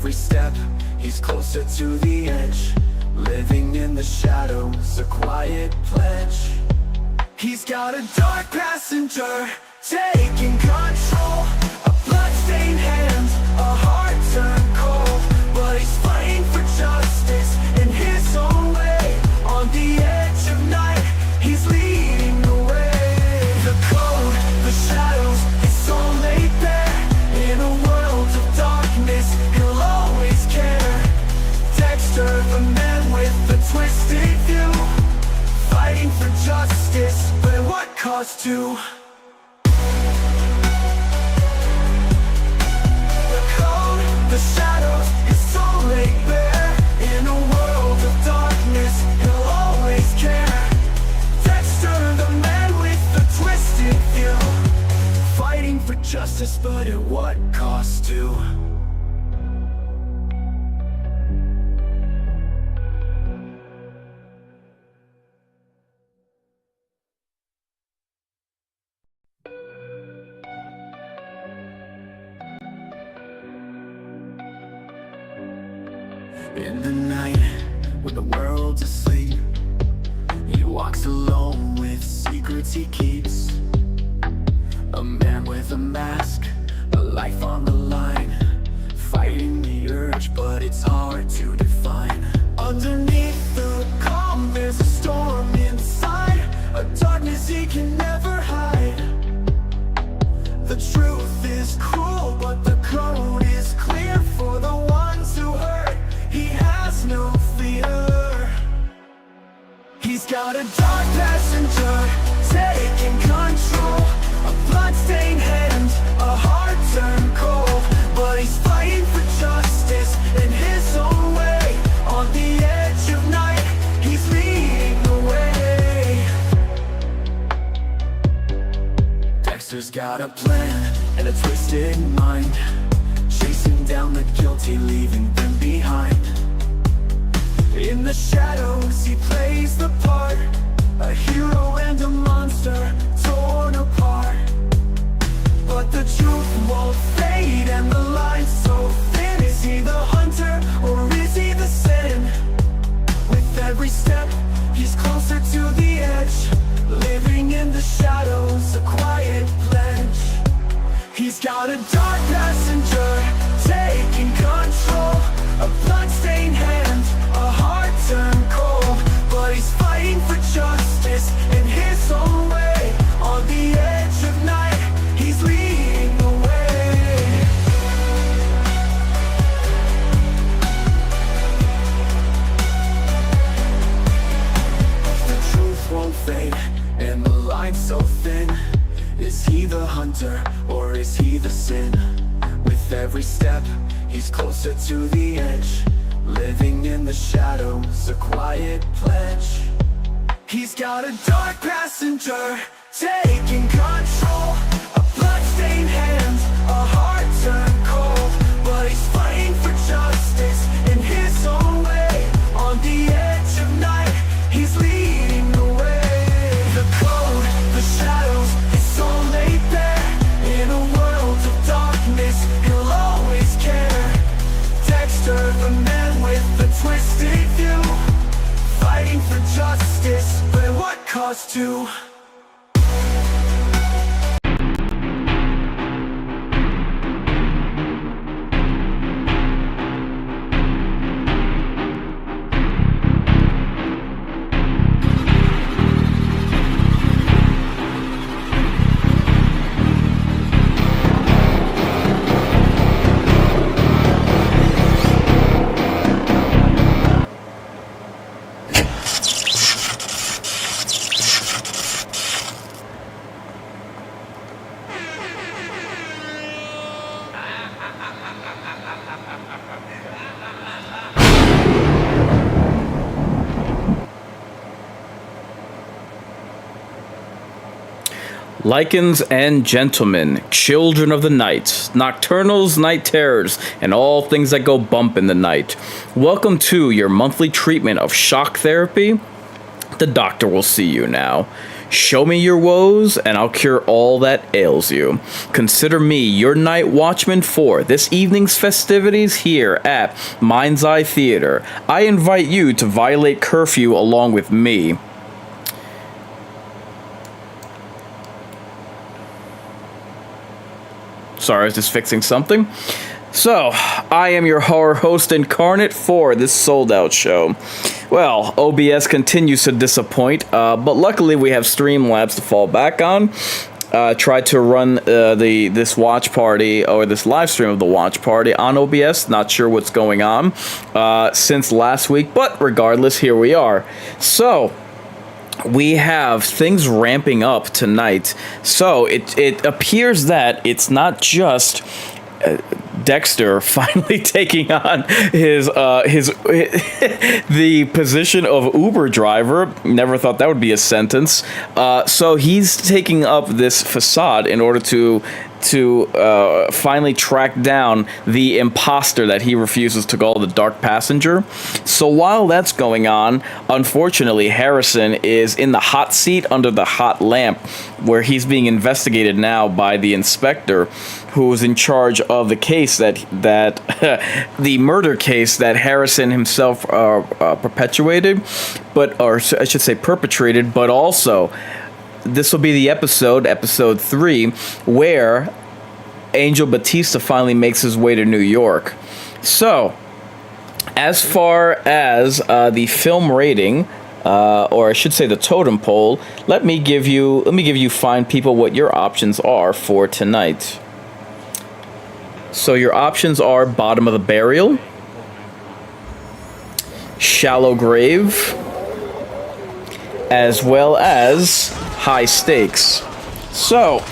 every step, he's closer to the edge. Living in the shadows, a quiet pledge. He's got a dark passenger, taking control. A bloodstained hand, a heart turned cold. But he's fighting for justice in his own way. On the edge of night, he's leading the way. The code, the shadows, it's all laid bare. In a world of darkness, he'll always care. Dexter, the man with the twisted view, fighting for justice, but at what cost to? The code, the shadows, it's all laid bare. In a world of darkness, he'll always care. Dexter, the man with the twisted view, fighting for justice, but at what cost to? In the night, when the world's asleep, he walks alone with secrets he keeps. A man with a mask, a life on the line, fighting the urge, but it's hard to define. Underneath the calm, there's a storm inside, a darkness he can never hide. The truth is cruel, but the code is clear. For the ones who hurt, he has no fear. He's got a dark passenger, taking control. A bloodstained hand, a heart turned cold. But he's fighting for justice in his own way. On the edge of night, he's leading the way. Dexter's got a plan and a twisted mind, chasing down the guilty, leaving them behind. In the shadows, he plays the part, a hero and a monster torn apart. But the truth won't fade and the line's so thin. Is he the hunter or is he the sin? With every step, he's closer to the edge. Living in the shadows, a quiet pledge. He's got a dark passenger, taking control. A bloodstained hand, a heart turned cold. But he's fighting for justice in his own way. On the edge of night, he's leading the way. The truth won't fade and the line's so thin. Is he the hunter or is he the sin? With every step, he's closer to the edge. Living in the shadows, a quiet pledge. He's got a dark passenger, taking control. A bloodstained hand, a heart turned cold. But he's fighting for justice in his own way. On the edge of night, he's leading the way. The code, the shadows, it's all laid bare. In a world of darkness, he'll always care. Dexter, the man with the twisted view, fighting for justice, but at what cost to? Lycans and gentlemen, children of the night, nocturnals, night terrors, and all things that go bump in the night. Welcome to your monthly treatment of shock therapy. The doctor will see you now. Show me your woes, and I'll cure all that ails you. Consider me your night watchman for this evening's festivities here at Mind's Eye Theater. I invite you to violate curfew along with me. Sorry, I was just fixing something. So, I am your horror host incarnate for this sold-out show. Well, OBS continues to disappoint, but luckily we have Streamlabs to fall back on. Tried to run this watch party, or this live stream of the watch party on OBS. Not sure what's going on since last week, but regardless, here we are. So, we have things ramping up tonight. So, it appears that it's not just Dexter finally taking on his the position of Uber driver. Never thought that would be a sentence. So he's taking up this facade in order to finally track down the imposter that he refuses to call the Dark Passenger. So while that's going on, unfortunately, Harrison is in the hot seat under the hot lamp, where he's being investigated now by the inspector, who is in charge of the case that the murder case that Harrison himself perpetuated, or I should say perpetrated, but also this will be the episode 3, where Angel Batista finally makes his way to New York. So, as far as the film rating, or I should say the totem pole, let me give you fine people what your options are for tonight. So your options are bottom of the barrel, shallow grave, as well as high stakes. So,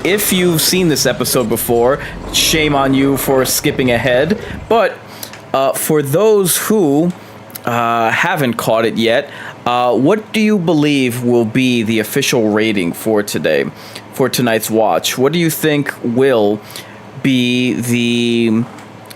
if you've seen this episode before, shame on you for skipping ahead. But for those who haven't caught it yet, what do you believe will be the official rating for tonight's watch? What do you think will be the...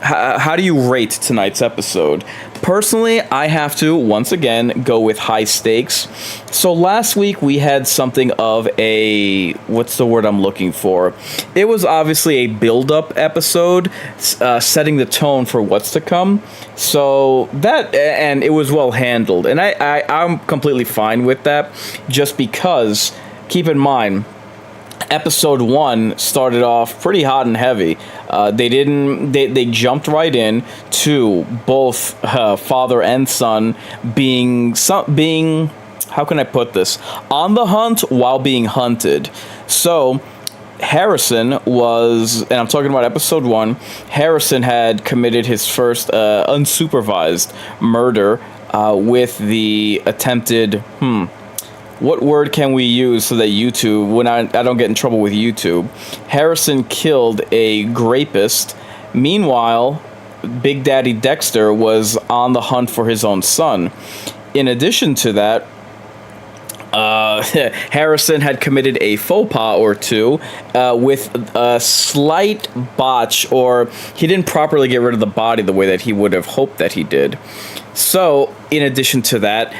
How do you rate tonight's episode? Personally, I have to, once again, go with high stakes. So last week we had something of a... What's the word I'm looking for? It was obviously a build-up episode, setting the tone for what's to come. So that... And it was well handled. And I'm completely fine with that, just because, keep in mind, episode 1 started off pretty hot and heavy. They jumped right in to both father and son being, how can I put this, on the hunt while being hunted. So Harrison was, and I'm talking about episode 1, Harrison had committed his first unsupervised murder with the attempted, what word can we use so that YouTube, when I don't get in trouble with YouTube? Harrison killed a rapist. Meanwhile, Big Daddy Dexter was on the hunt for his own son. In addition to that, Harrison had committed a faux pas or two with a slight botch, or he didn't properly get rid of the body the way that he would have hoped that he did. So, in addition to that,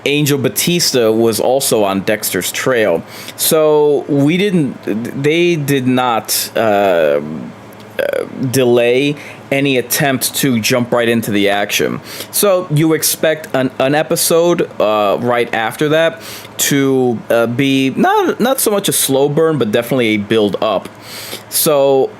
Angel Batista was also on Dexter's trail. So they did not delay any attempt to jump right into the action. So you expect an episode right after that to be not so much a slow burn, but definitely a build up. So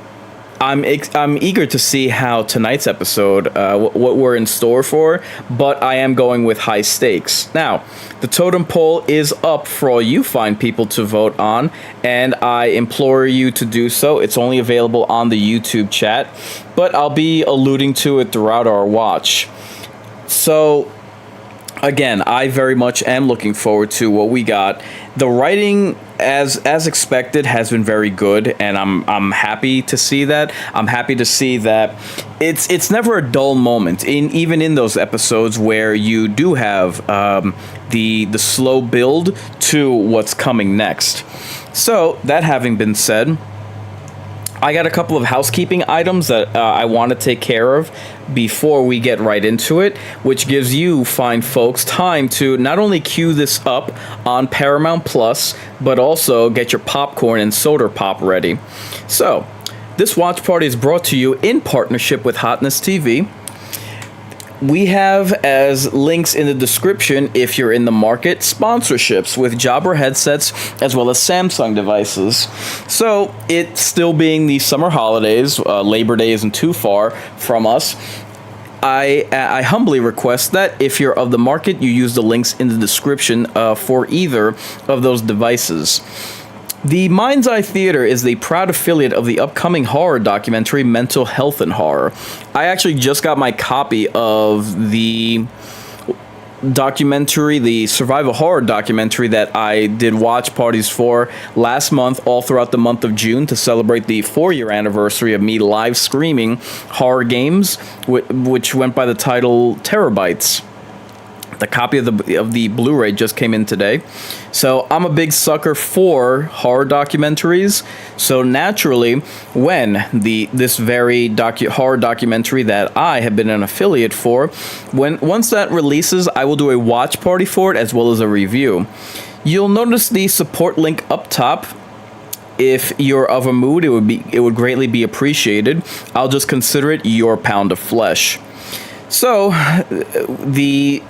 I'm eager to see how tonight's episode, what we're in store for, but I am going with high stakes. Now, the totem pole is up for all you fine people to vote on, and I implore you to do so. It's only available on the YouTube chat, but I'll be alluding to it throughout our watch. So, again, I very much am looking forward to what we got. The writing, as expected, has been very good, and I'm happy to see that. I'm happy to see that it's never a dull moment, even in those episodes where you do have the slow build to what's coming next. So, that having been said, I got a couple of housekeeping items that I want to take care of before we get right into it, which gives you fine folks time to not only queue this up on Paramount Plus, but also get your popcorn and soda pop ready. So, this watch party is brought to you in partnership with Hotness TV. We have as links in the description, if you're in the market, sponsorships with Jabra headsets as well as Samsung devices. So, it still being the summer holidays, Labor Day isn't too far from us. I humbly request that if you're of the market, you use the links in the description for either of those devices. The Mind's Eye Theater is the proud affiliate of the upcoming horror documentary Mental Health and Horror. I actually just got my copy of the documentary, the survival horror documentary that I did watch parties for last month, all throughout the month of June, to celebrate the 4-year anniversary of me live streaming horror games, which went by the title Terabytes. The copy of the Blu-ray just came in today. So I'm a big sucker for horror documentaries. So naturally, when this very horror documentary that I have been an affiliate for, once that releases, I will do a watch party for it as well as a review. You'll notice the support link up top. If you're of a mood, it would greatly be appreciated. I'll just consider it your pound of flesh. So the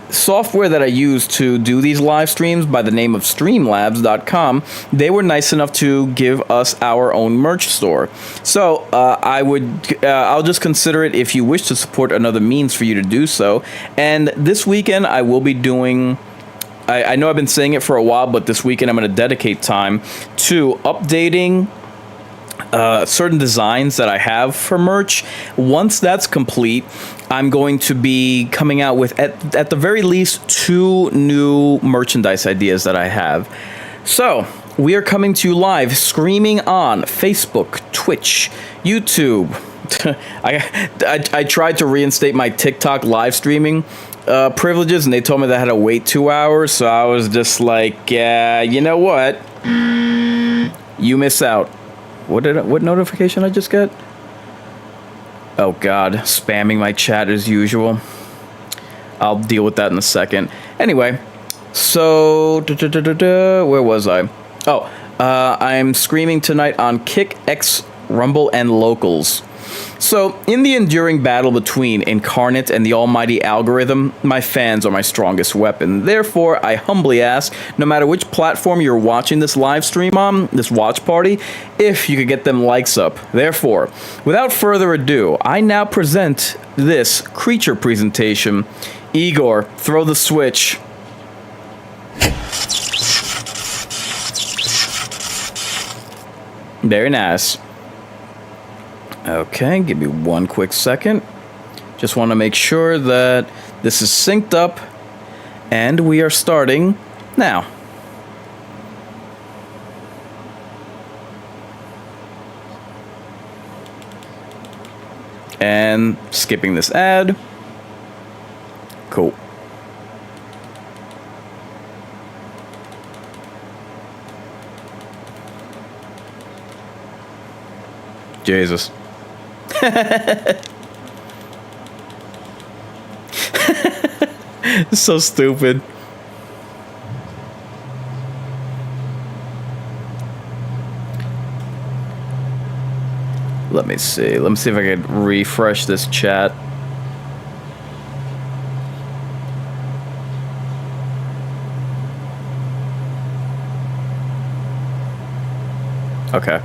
software that I use to do these live streams, by the name of Streamlabs.com, they were nice enough to give us our own merch store. So I'll just consider it if you wish to support another means for you to do so. And this weekend I will be doing, I know I've been saying it for a while, but this weekend I'm going to dedicate time to updating certain designs that I have for merch. Once that's complete, I'm going to be coming out with, at the very least, 2 new merchandise ideas that I have. So, we are coming to you live, streaming on Facebook, Twitch, YouTube. I tried to reinstate my TikTok live streaming privileges, and they told me that I had to wait 2 hours, so I was just like, yeah, you know what? You miss out. What notification I just get? Oh god, spamming my chat as usual. I'll deal with that in a second. Anyway, so where was I? Oh, I'm streaming tonight on Kick, X, Rumble, and Locals. So, in the enduring battle between Incarnate and the almighty algorithm, my fans are my strongest weapon. Therefore, I humbly ask, no matter which platform you're watching this live stream on, this watch party, if you could get them likes up. Therefore, without further ado, I now present this creature presentation. Igor, throw the switch. Very nice. Okay, give me one quick second. Just want to make sure that this is synced up, and we are starting now. And skipping this ad. Cool. Jesus. So stupid. Let me see. Let me see if I can refresh this chat. Okay.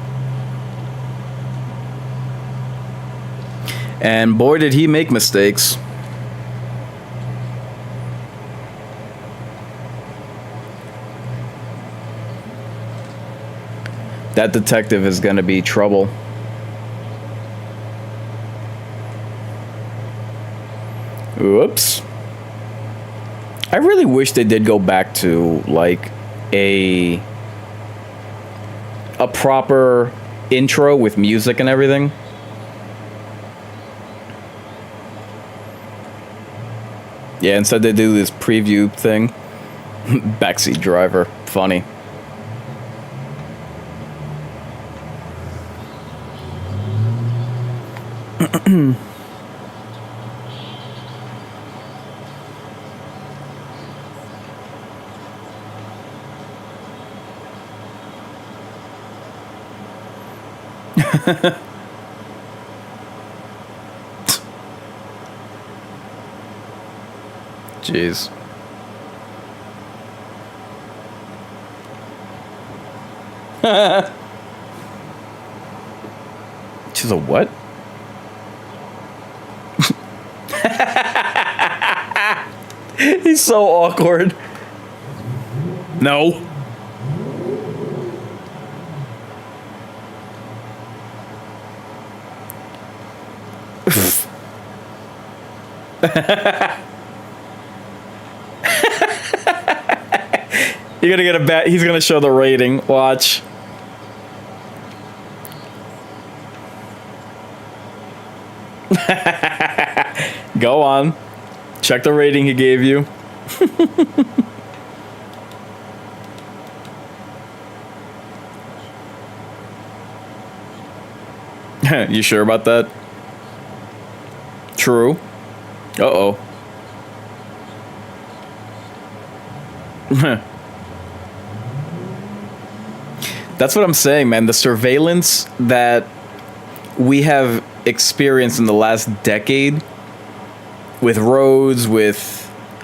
And boy, did he make mistakes. That detective is gonna be trouble. Whoops. I really wish they did go back to, like, a proper intro with music and everything. Yeah, instead they do this preview thing. Backseat driver. Funny. Jeez. She's a what? He's so awkward. No. You're gonna get a bet. He's gonna show the rating. Watch. Go on. Check the rating he gave you. You sure about that? True. Uh-oh. That's what I'm saying, man. The surveillance that we have experienced in the last decade with roads, with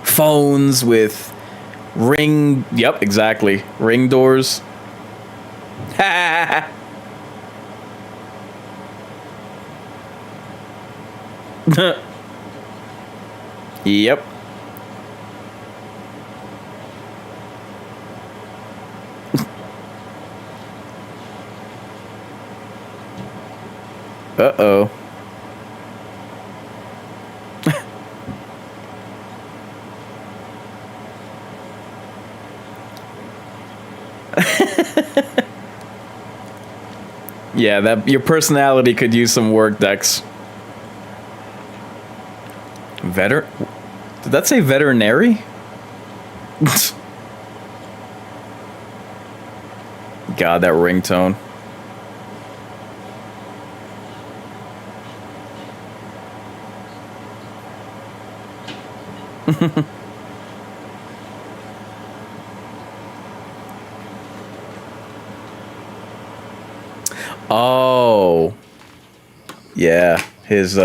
phones, with ring... Yep, exactly. Ring doors. Yep. Uh-oh. Yeah, that your personality could use some work, Dex. Did that say veterinary? God, that ringtone. Oh. Yeah, his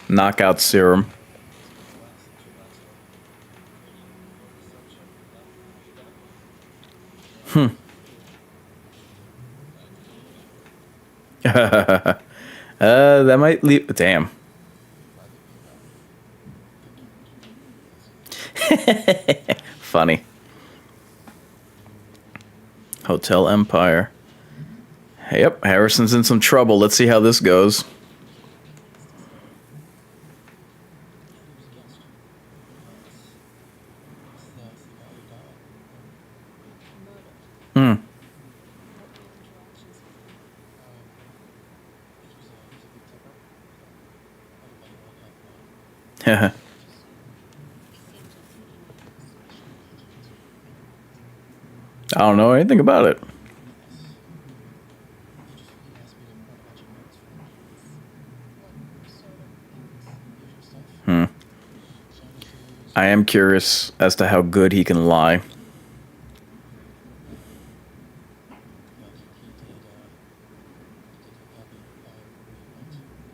knockout serum. That might leave. Damn. Funny. Hotel Empire. Yep, Harrison's in some trouble. Let's see how this goes. I don't know anything about it. I am curious as to how good he can lie.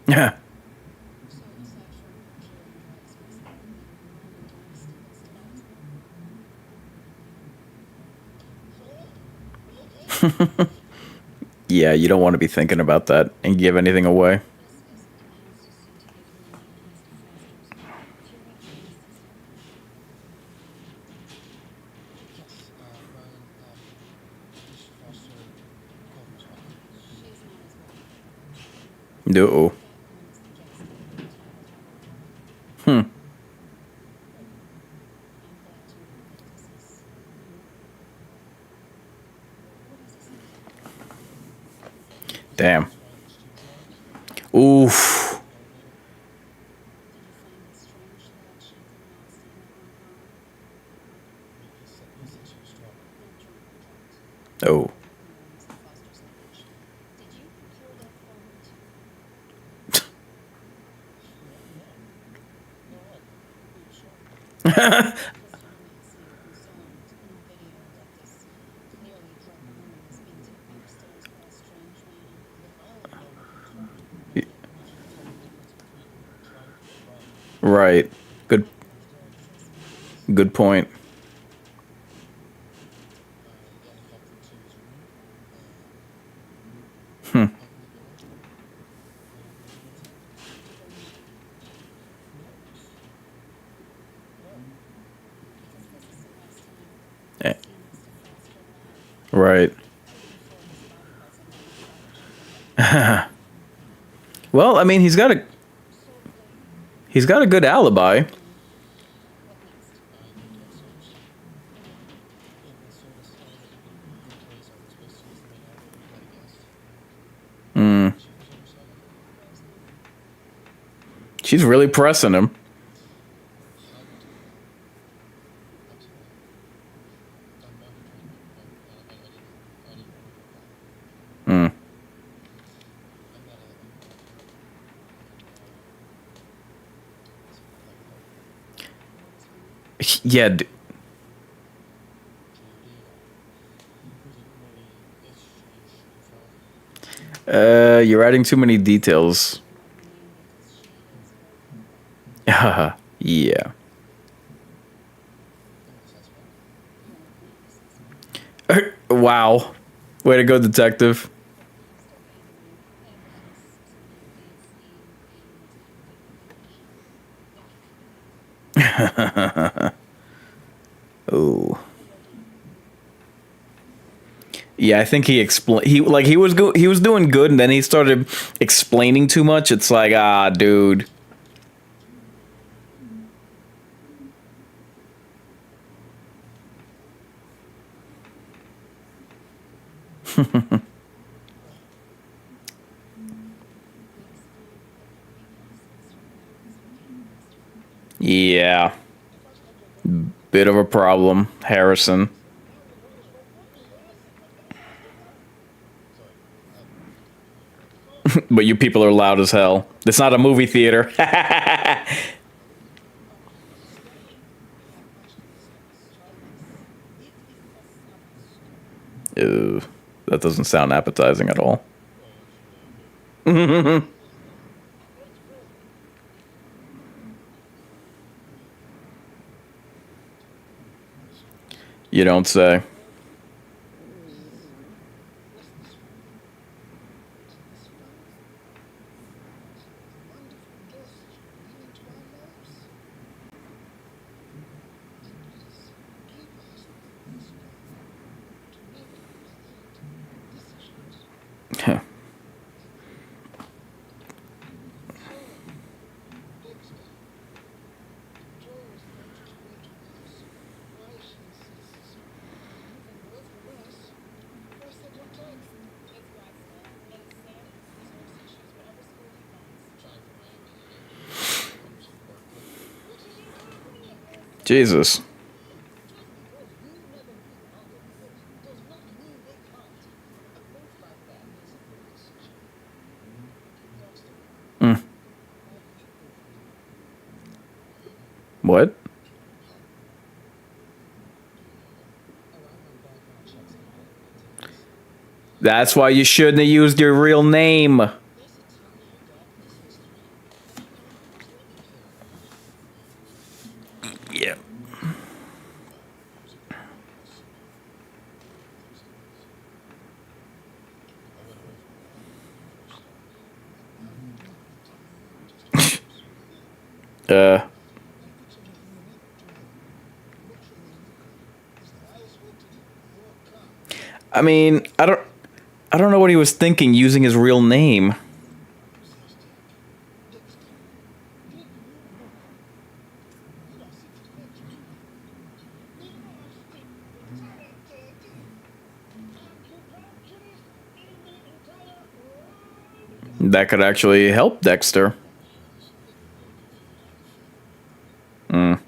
Yeah. Yeah, you don't want to be thinking about that and give anything away. No. Damn. Oof. Oh. Right. Good. Good point. Hmm. Eh, Right. Well, I mean, he's got a good alibi. Hmm. She's really pressing him. Hmm. Yeah. You're adding too many details. Yeah. Wow. Way to go, detective. Oh. Yeah, I think he was doing good, and then he started explaining too much. It's like, ah, dude. Yeah, bit of a problem, Harrison. But you people are loud as hell. It's not a movie theater. Ew, that doesn't sound appetizing at all. You don't say. Jesus. Mm. What? That's why you shouldn't have used your real name. Yeah. Uh, I mean, I don't know what he was thinking using his real name. That could actually help Dexter. Mm.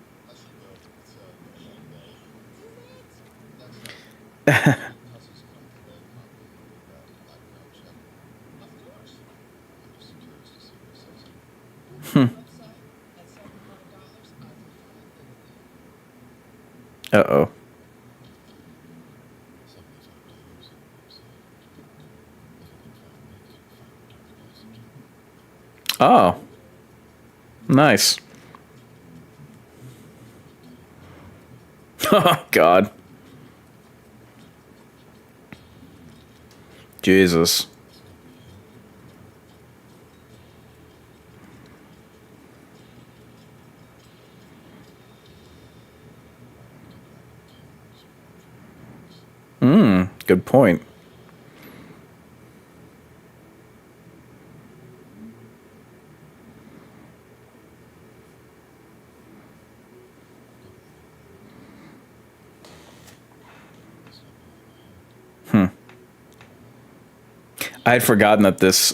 Uh-oh. Oh. Nice. Oh, God. Jesus. Good point. I had forgotten that this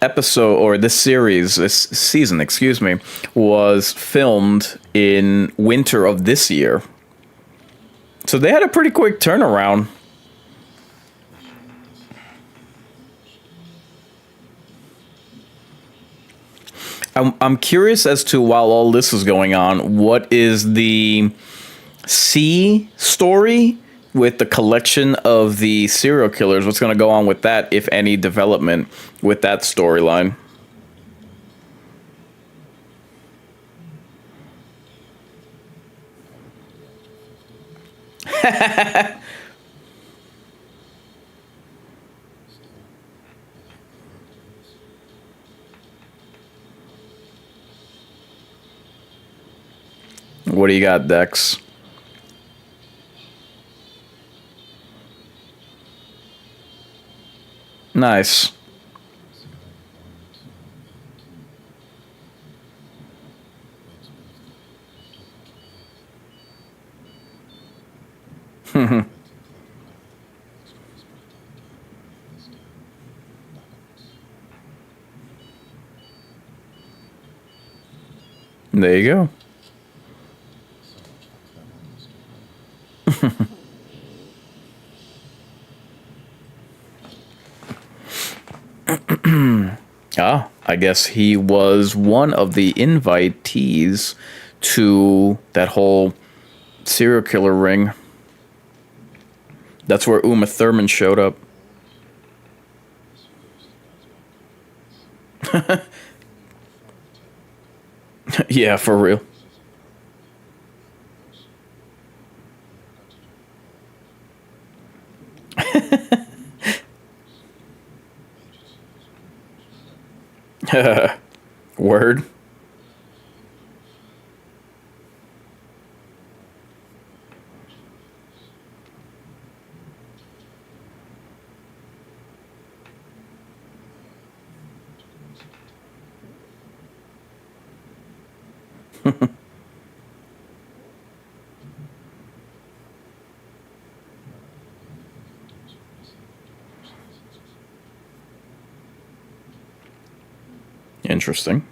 episode, or this series, this season, excuse me, was filmed in winter of this year. So they had a pretty quick turnaround. I'm curious as to, while all this is going on, what is the C story with the collection of the serial killers? What's going to go on with that, if any development with that storyline? What do you got, Dex? Nice. There you go. Ah, I guess he was one of the invitees to that whole serial killer ring. That's where Uma Thurman showed up. Yeah, for real. Word. Interesting.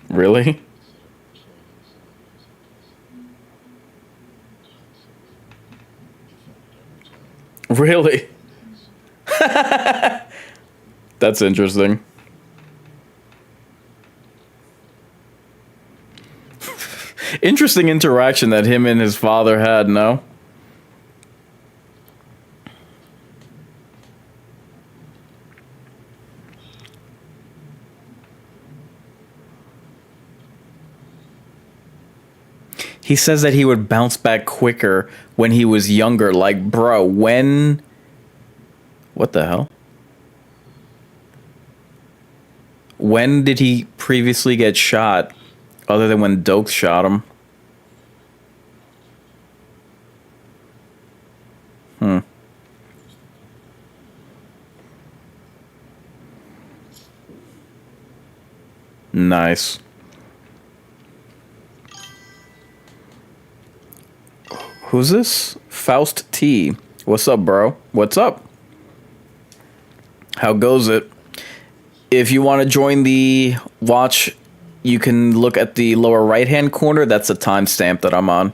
Really? Really? That's interesting. Interesting interaction that him and his father had, no? He says that he would bounce back quicker when he was younger. Like, bro, when... What the hell? When did he previously get shot, other than when Doak shot him? Nice. Who's this? Faust T. What's up, bro? What's up? How goes it? If you want to join the watch, you can look at the lower right-hand corner. That's the timestamp that I'm on.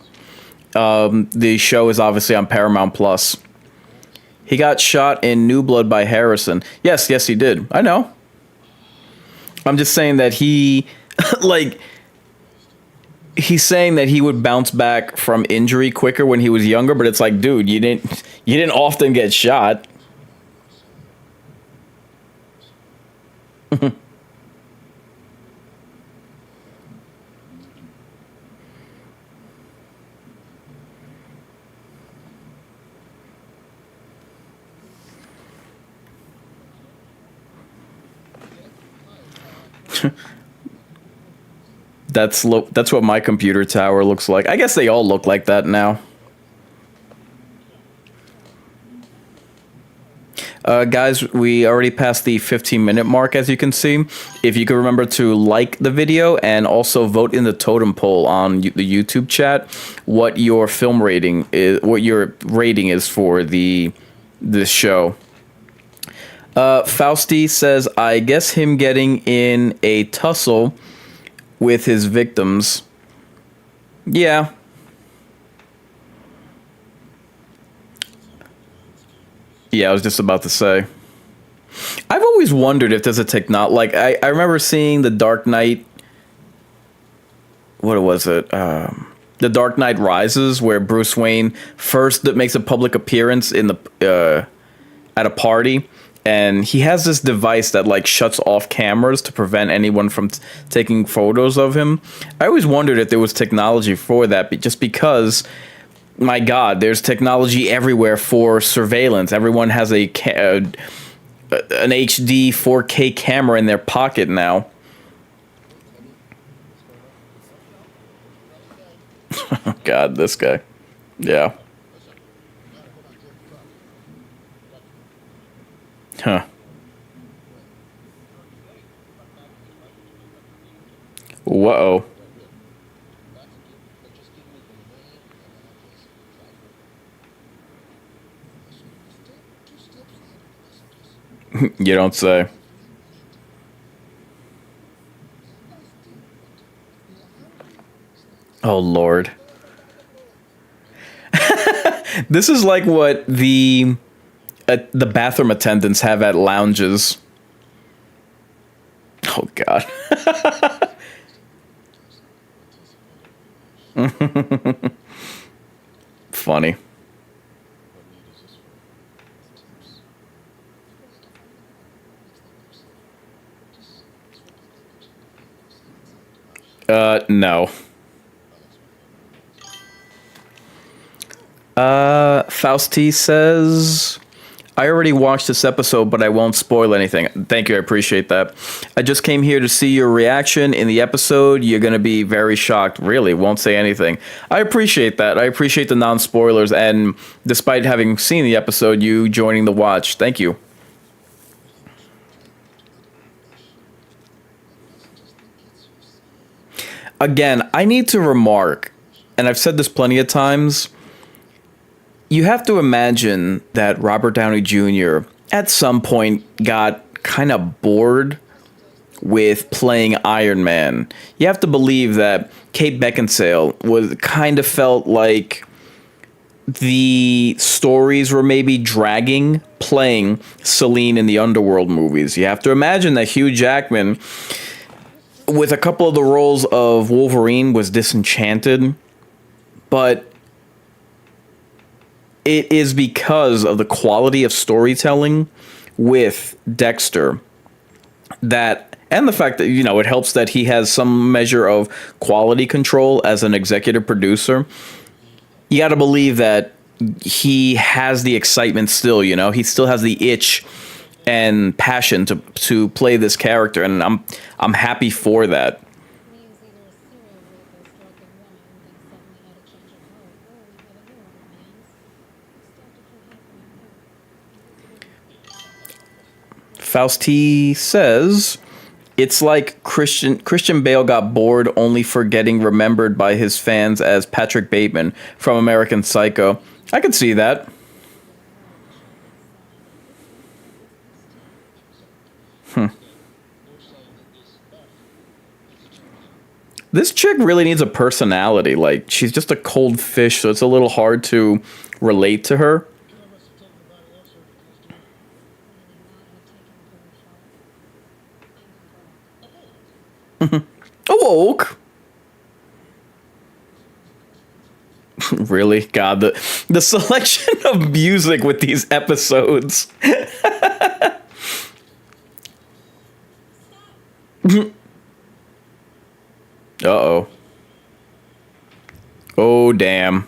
The show is obviously on Paramount Plus. He got shot in New Blood by Harrison. Yes, yes, he did. I know. I'm just saying that he, like, he's saying that he would bounce back from injury quicker when he was younger, but it's like, dude, you didn't often get shot. That's what my computer tower looks like. I guess they all look like that now. Guys, we already passed the 15-minute mark, as you can see. If you could remember to like the video and also vote in the totem poll on the YouTube chat what your film rating is, what your rating is for this show. Fausti says, I guess him getting in a tussle with his victims. Yeah. Yeah, I was just about to say. I've always wondered if there's a technology. Like, I remember seeing The Dark Knight. What was it? The Dark Knight Rises, where Bruce Wayne first makes a public appearance in the at a party, and he has this device that like shuts off cameras to prevent anyone from taking photos of him. I always wondered if there was technology for that, just because, my God, there's technology everywhere for surveillance. Everyone has an HD 4K camera in their pocket now. God, this guy. Yeah. Huh. Whoa. You don't say. Oh, Lord. This is like what the bathroom attendants have at lounges. Oh, God. Funny. No. Fausti says, I already watched this episode, but I won't spoil anything. Thank you, I appreciate that. I just came here to see your reaction in the episode. You're going to be very shocked. Really, won't say anything. I appreciate that. I appreciate the non-spoilers, and despite having seen the episode, you joining the watch. Thank you. Again, I need to remark, and I've said this plenty of times, you have to imagine that Robert Downey Jr. at some point got kind of bored with playing Iron Man. You have to believe that Kate Beckinsale kind of felt like the stories were maybe dragging playing Selene in the Underworld movies. You have to imagine that Hugh Jackman, with a couple of the roles of Wolverine, was disenchanted, but it is because of the quality of storytelling with Dexter that, and the fact that, you know, it helps that he has some measure of quality control as an executive producer. You got to believe that he has the excitement still, you know, he still has the itch and passion to play this character, and I'm happy for that. Fausti says, it's like Christian Bale got bored only for getting remembered by his fans as Patrick Bateman from American Psycho. I could see that. This chick really needs a personality. Like, she's just a cold fish, so it's a little hard to relate to her. Awoke. Really? God, the selection of music with these episodes. Uh-oh. Oh, damn.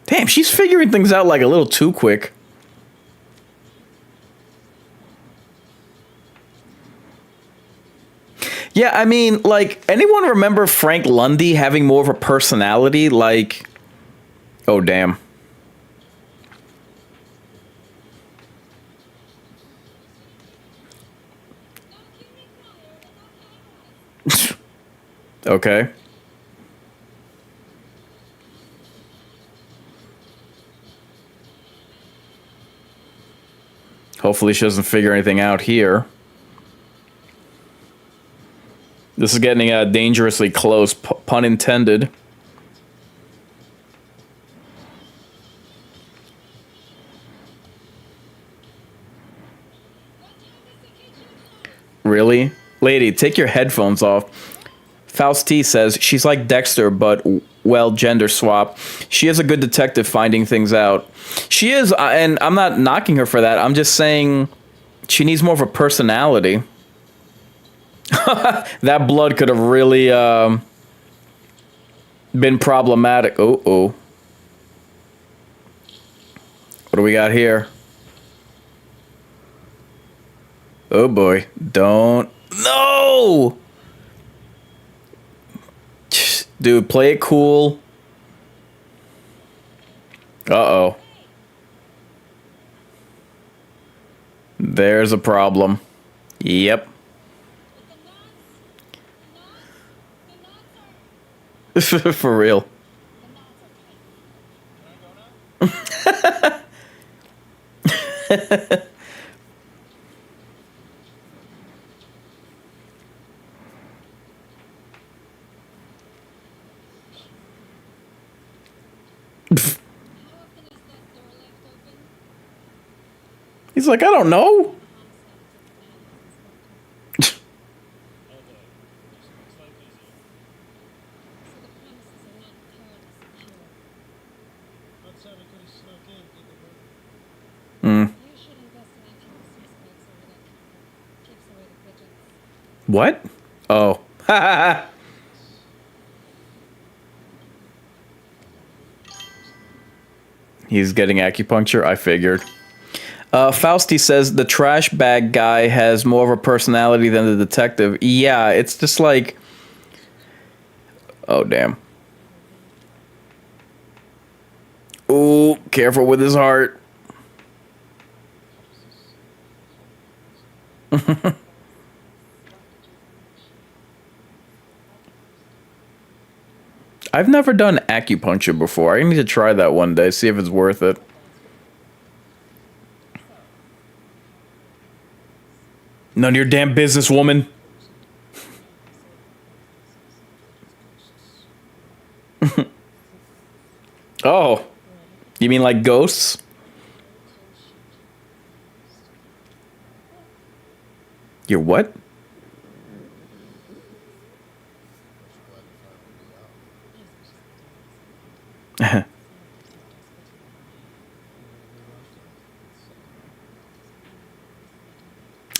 Damn, she's figuring things out like a little too quick. Yeah, I mean, like, anyone remember Frank Lundy having more of a personality? Like, oh, damn. Okay. Hopefully she doesn't figure anything out here. This is getting dangerously close, pun intended. Really? Lady, take your headphones off. Faust T says, she's like Dexter, but, well, gender swap. She is a good detective finding things out. She is, and I'm not knocking her for that. I'm just saying she needs more of a personality. That blood could have really been problematic. Oh. What do we got here? Oh boy. Don't. No! Dude, play it cool. Uh-oh. There's a problem. Yep. For real. He's like, I don't know. What? Oh. He's getting acupuncture? I figured. Fausty says the trash bag guy has more of a personality than the detective. Yeah, it's just like... Oh, damn. Ooh, careful with his heart. I've never done acupuncture before. I need to try that one day, see if it's worth it. None of your damn business, woman. Oh. You mean like ghosts? Your what?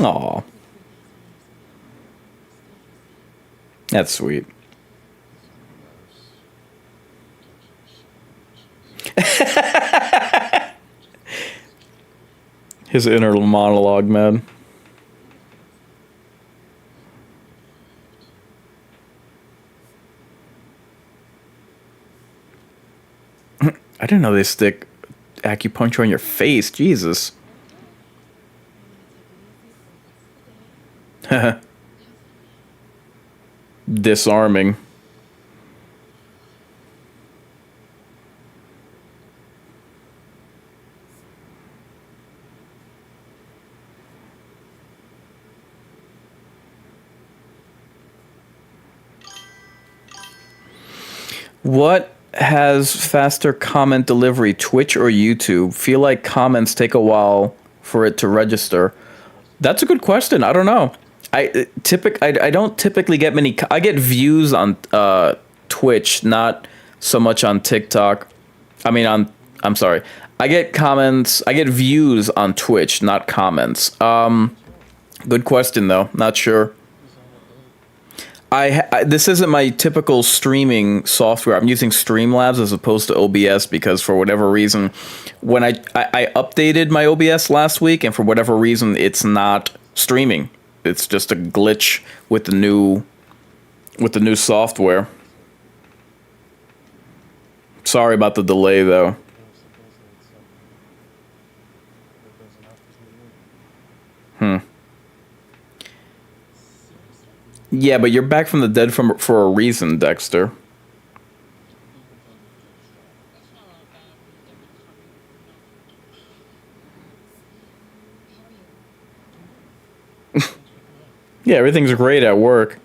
Aw. That's sweet. His inner monologue, man. I didn't know they stick acupuncture on your face. Jesus. Disarming. What has faster comment delivery, Twitch or YouTube? Feel like comments take a while for it to register. That's a good question. I don't know. I don't typically get many. I get views on Twitch, not so much on TikTok. I mean, I'm sorry. I get comments. I get views on Twitch, not comments. Good question though. Not sure. This isn't my typical streaming software. I'm using Streamlabs as opposed to OBS because for whatever reason, when I updated my OBS last week, and for whatever reason, it's not streaming. It's just a glitch with the new software. Sorry about the delay though. Yeah, but you're back from the dead for a reason, Dexter. Yeah, everything's great at work.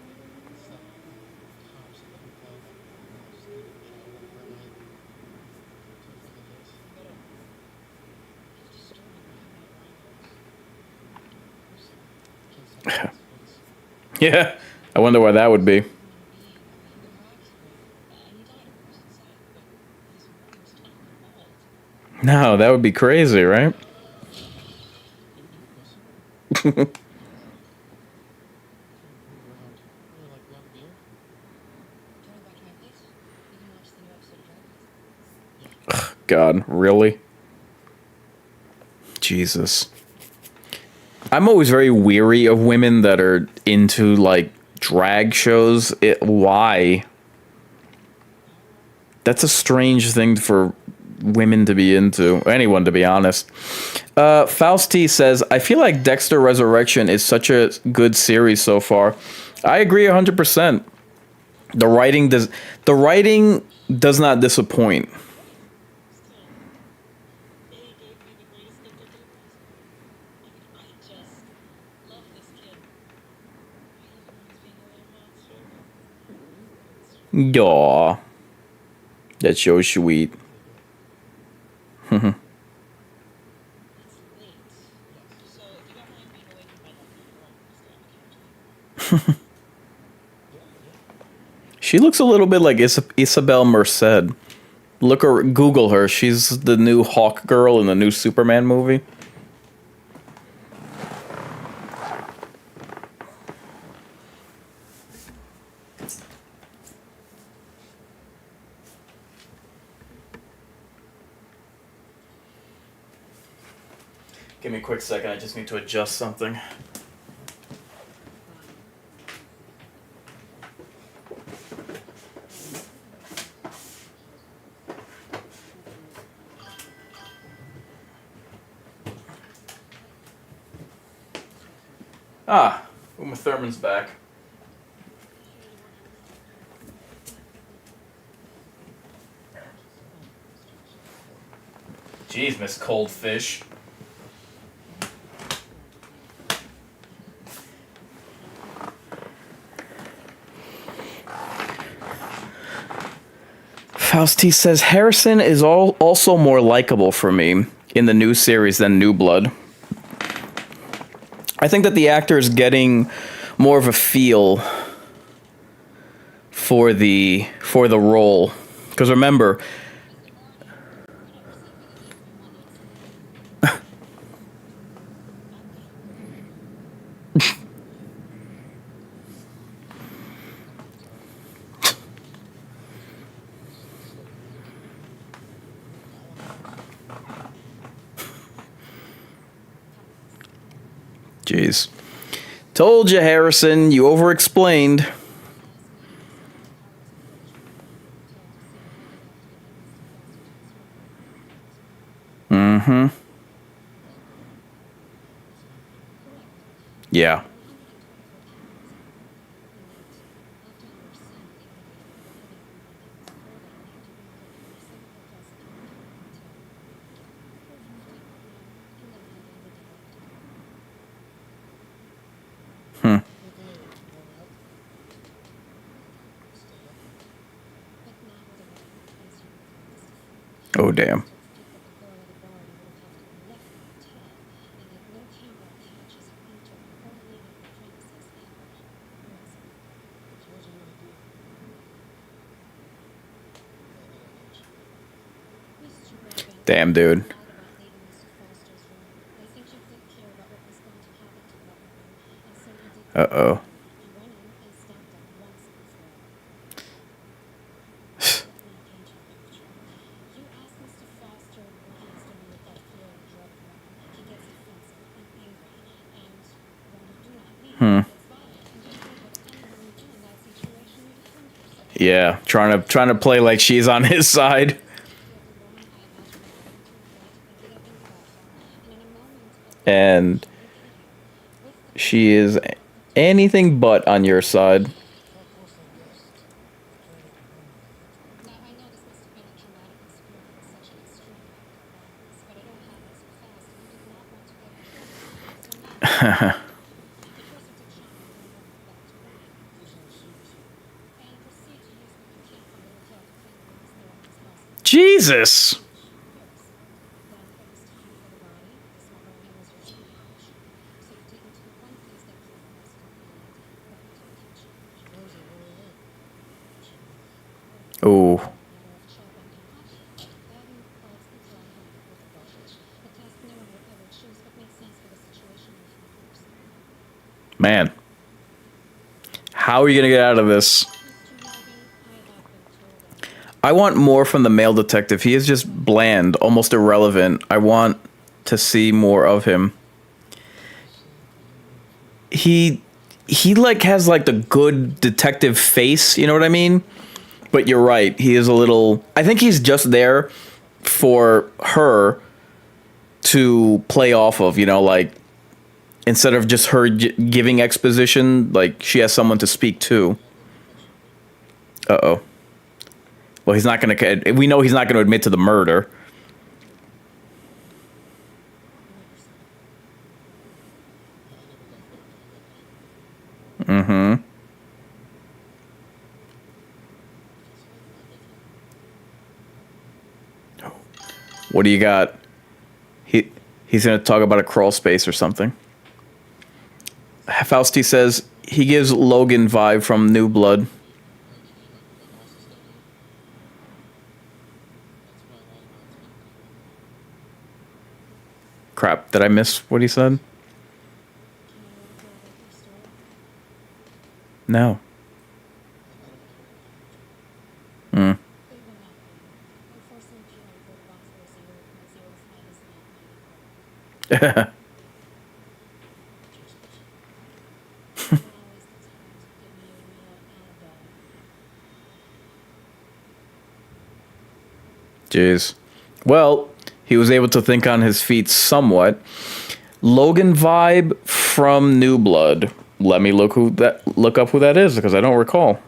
Yeah, I wonder why that would be. No, that would be crazy, right? God, really? Jesus. I'm always very weary of women that are into like drag shows. Why? That's a strange thing for women to be into. Anyone, to be honest. Fausti says, I feel like Dexter Resurrection is such a good series so far. I agree 100%. The writing does not disappoint. Yaw. That's so sweet. She looks a little bit like Isabel Merced. Google her. She's the new Hawk Girl in the new Superman movie. Give me a quick second. I just need to adjust something. Uma Thurman's back. Jeez, Miss Cold Fish. Fausti says Harrison is also more likable for me in the new series than New Blood. I think that the actor is getting more of a feel for the role. Because remember, jeez. Told you, Harrison, you over-explained. Mm-hmm. Yeah. Oh, damn. Damn, dude. Uh-oh. Hmm. Yeah, trying to play like she's on his side. And she is anything but on your side. Jesus. Ooh. Man. How are you gonna get out of this? I want more from the male detective. He is just bland, almost irrelevant. I want to see more of him. He like has like the good detective face, you know what I mean? But you're right. He is a little, I think he's just there for her to play off of, you know, like instead of just her giving exposition, like she has someone to speak to. Uh-oh. Well, he's not going to, we know he's not going to admit to the murder. Mm-hmm. What do you got? He's going to talk about a crawl space or something. Fausti says he gives Logan vibe from New Blood. Crap, did I miss what he said? No. Hmm. Jeez. Well, he was able to think on his feet somewhat. Logan vibe from New Blood. Let me look up who that is because I don't recall.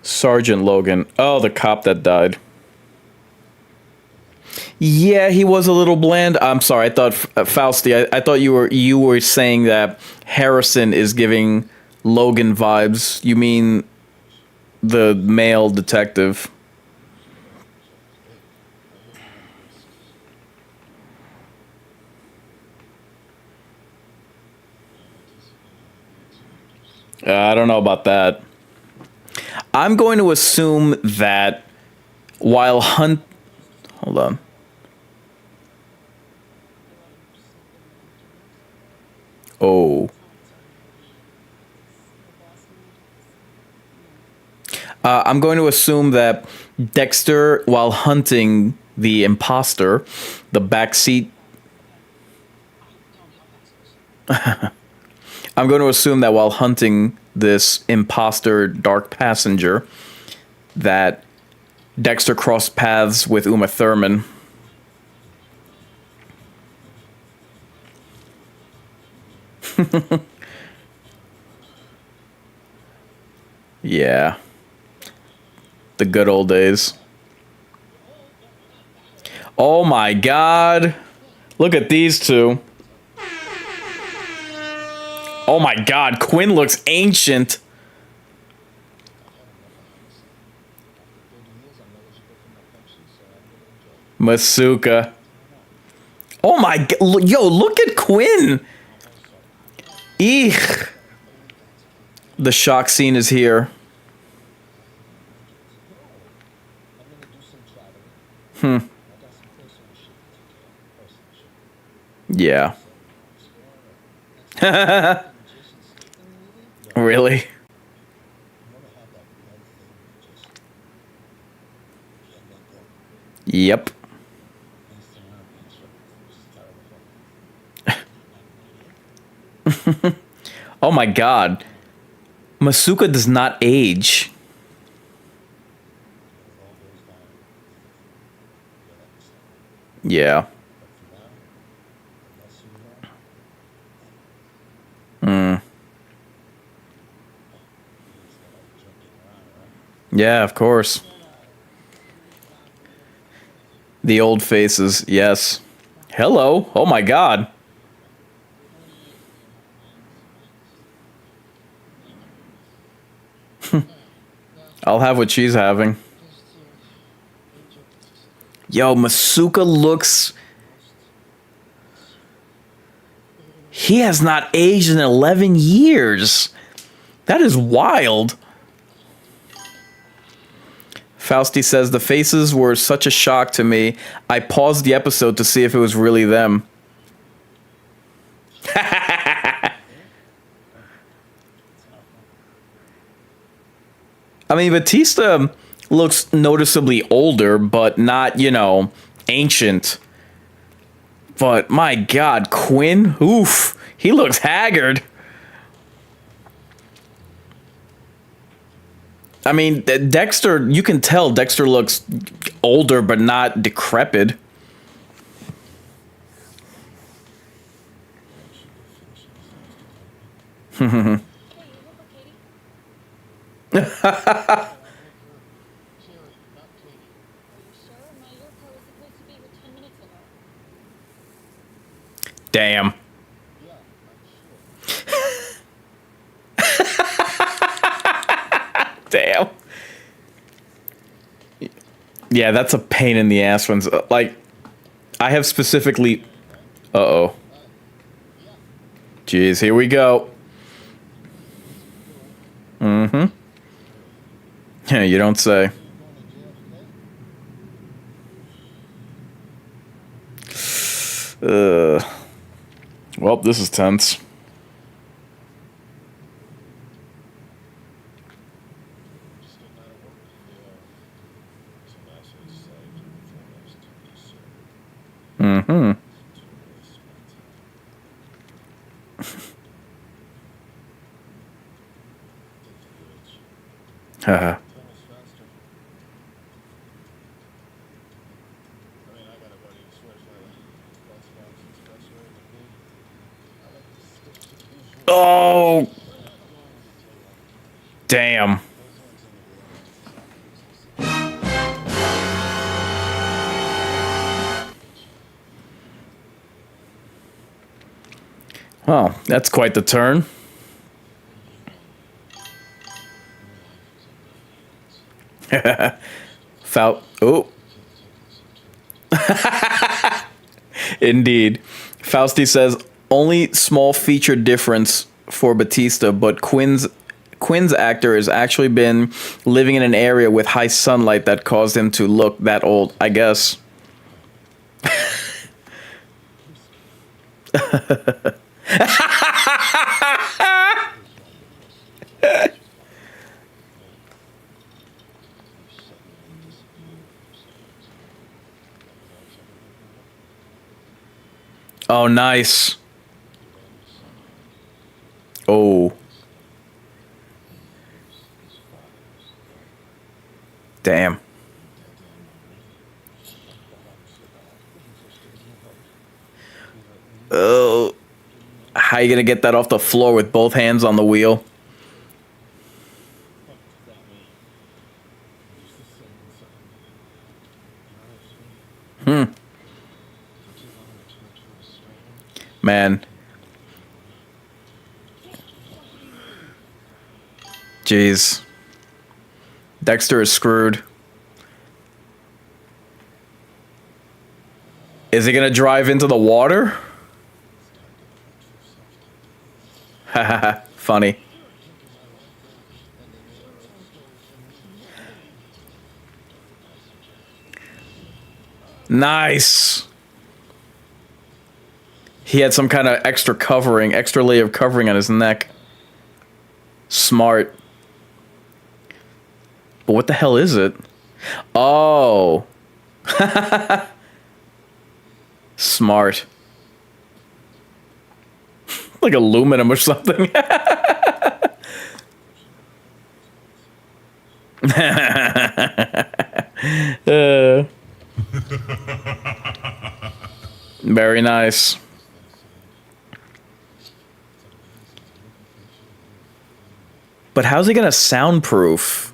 Sergeant Logan. Oh, the cop that died. Yeah, he was a little bland. I'm sorry. I thought Fausti. I thought you were saying that Harrison is giving Logan vibes. You mean the male detective? I don't know about that. I'm going to assume that while hold on. Oh. I'm going to assume that Dexter, while hunting the imposter, the backseat. I'm going to assume that while hunting this imposter dark passenger, that Dexter crossed paths with Uma Thurman. Yeah. The good old days. Oh my god. Look at these two. Oh my god, Quinn looks ancient. Masuka. Oh my god, yo, look at Quinn. Eek. The shock scene is here. Yeah. Really? Yep. Oh my god. Masuka does not age. Yeah. Yeah, of course. The old faces, yes. Hello. Oh my god. I'll have what she's having. Yo, Masuka looks... He has not aged in 11 years. That is wild. Fausti says, the faces were such a shock to me. I paused the episode to see if it was really them. I mean, Batista looks noticeably older, but not, you know, ancient. But my god, Quinn? Oof. He looks haggard. I mean, Dexter, you can tell Dexter looks older, but not decrepit. Damn. Damn. Yeah, that's a pain in the ass when, like, I have specifically... Uh-oh. Jeez, here we go. Mm-hmm. Yeah, you don't say. Well, this is tense. Mm-hmm. Haha. Oh! Damn. Well, that's quite the turn. Oh. Indeed. Fausti says, only small feature difference for Batista, but Quinn's actor has actually been living in an area with high sunlight that caused him to look that old, I guess. Oh, nice. Oh. Damn. Oh. How you gonna get that off the floor with both hands on the wheel? Man. Jeez. Dexter is screwed. Is he gonna drive into the water? Haha, funny. Nice. He had some kind of extra covering, extra layer of covering on his neck. Smart. But what the hell is it? Oh. Smart. Like aluminum or something. Very nice. But how's he gonna soundproof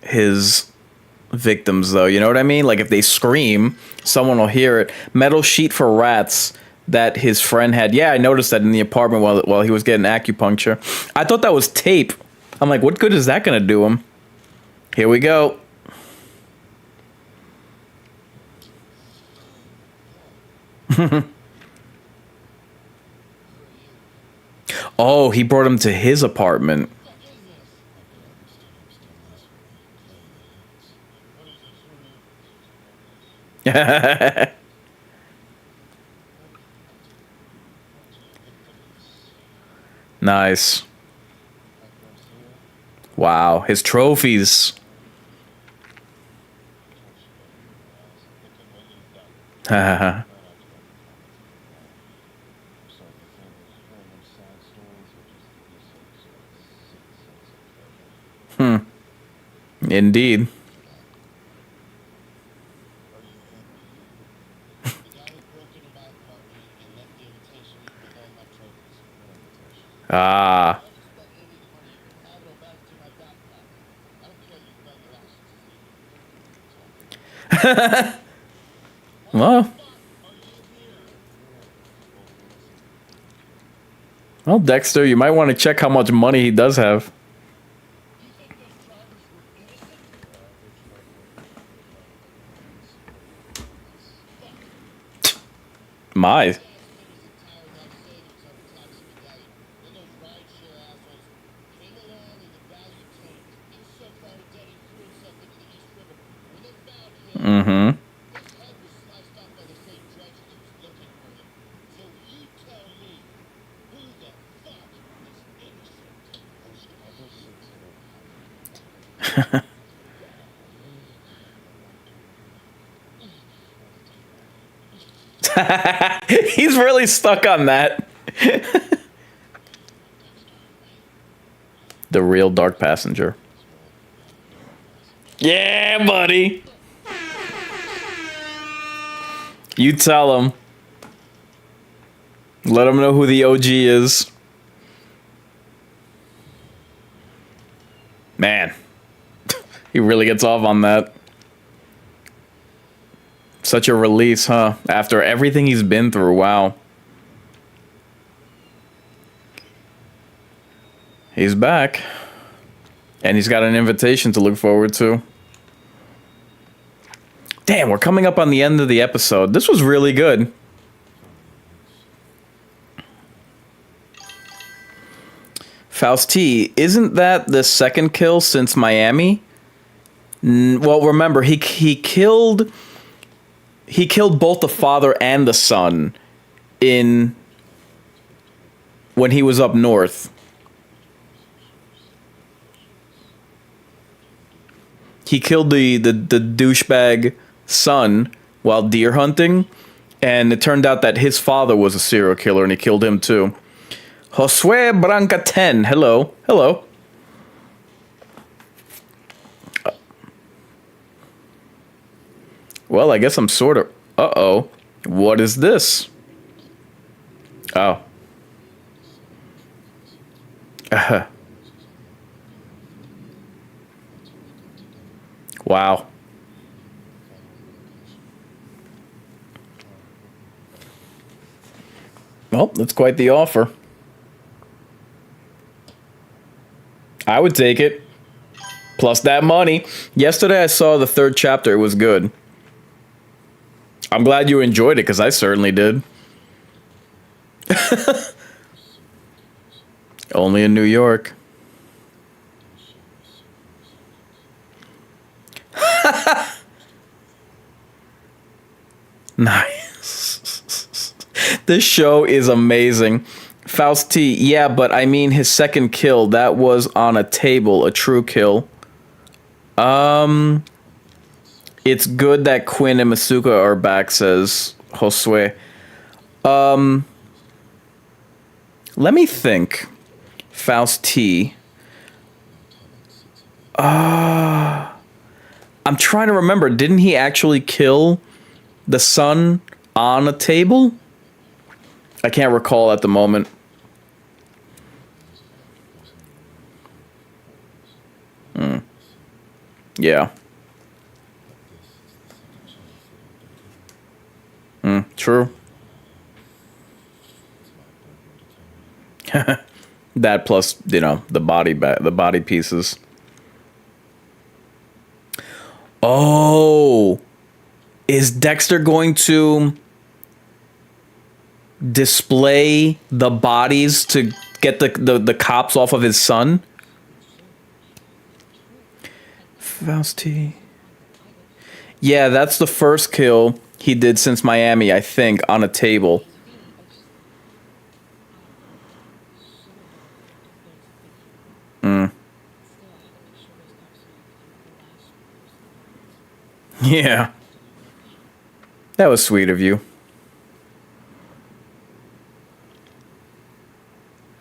his victims, though? You know what I mean? Like, if they scream, someone will hear it. Metal sheet for rats that his friend had. Yeah, I noticed that in the apartment while he was getting acupuncture. I thought that was tape. I'm like, what good is that gonna do him? Here we go. Oh, he brought him to his apartment. Nice. Wow, his trophies. Indeed. Ah. Well. Well, Dexter, you might want to check how much money he does have. My. Mm-hmm. He's really stuck on that. The real dark passenger. Yeah, buddy. You tell him. Let him know who the OG is. Man. He really gets off on that. Such a release, huh? After everything he's been through, wow. He's back. And he's got an invitation to look forward to. Damn, we're coming up on the end of the episode. This was really good. Fausti, isn't that the second kill since Miami? Well, remember, he killed both the father and the son when he was up north. He killed the douchebag son while deer hunting, and it turned out that his father was a serial killer, and he killed him too. Josue Branca 10, hello. Well, I guess I'm sort of... Uh-oh. What is this? Oh. Wow. Well, that's quite the offer. I would take it. Plus that money. Yesterday I saw the third chapter. It was good. I'm glad you enjoyed it, because I certainly did. Only in New York. Nice. This show is amazing. Faust T, yeah, but I mean his second kill, that was on a table, a true kill. It's good that Quinn and Masuka are back, says Josue. Let me think. Faust T. I'm trying to remember. Didn't he actually kill the son on a table? I can't recall at the moment. Yeah. True. That plus, the body pieces. Oh, is Dexter going to display the bodies to get the cops off of his son? Fausti. Yeah, that's the first kill he did since Miami, I think, on a table. Yeah. That was sweet of you.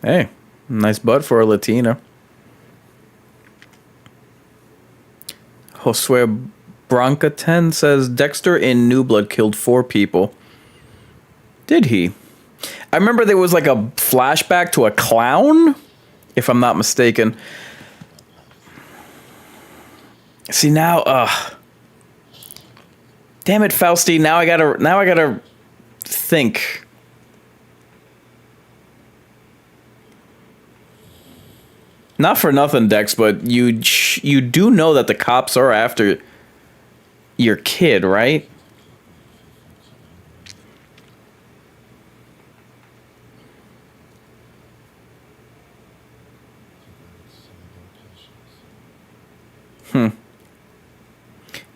Hey, nice butt for a Latina. Josue Branca 10 says Dexter in New Blood killed 4 people. Did he? I remember there was like a flashback to a clown, if I'm not mistaken. See now, damn it, Fausti. Now I gotta think. Not for nothing, Dex, but you do know that the cops are after your kid, right?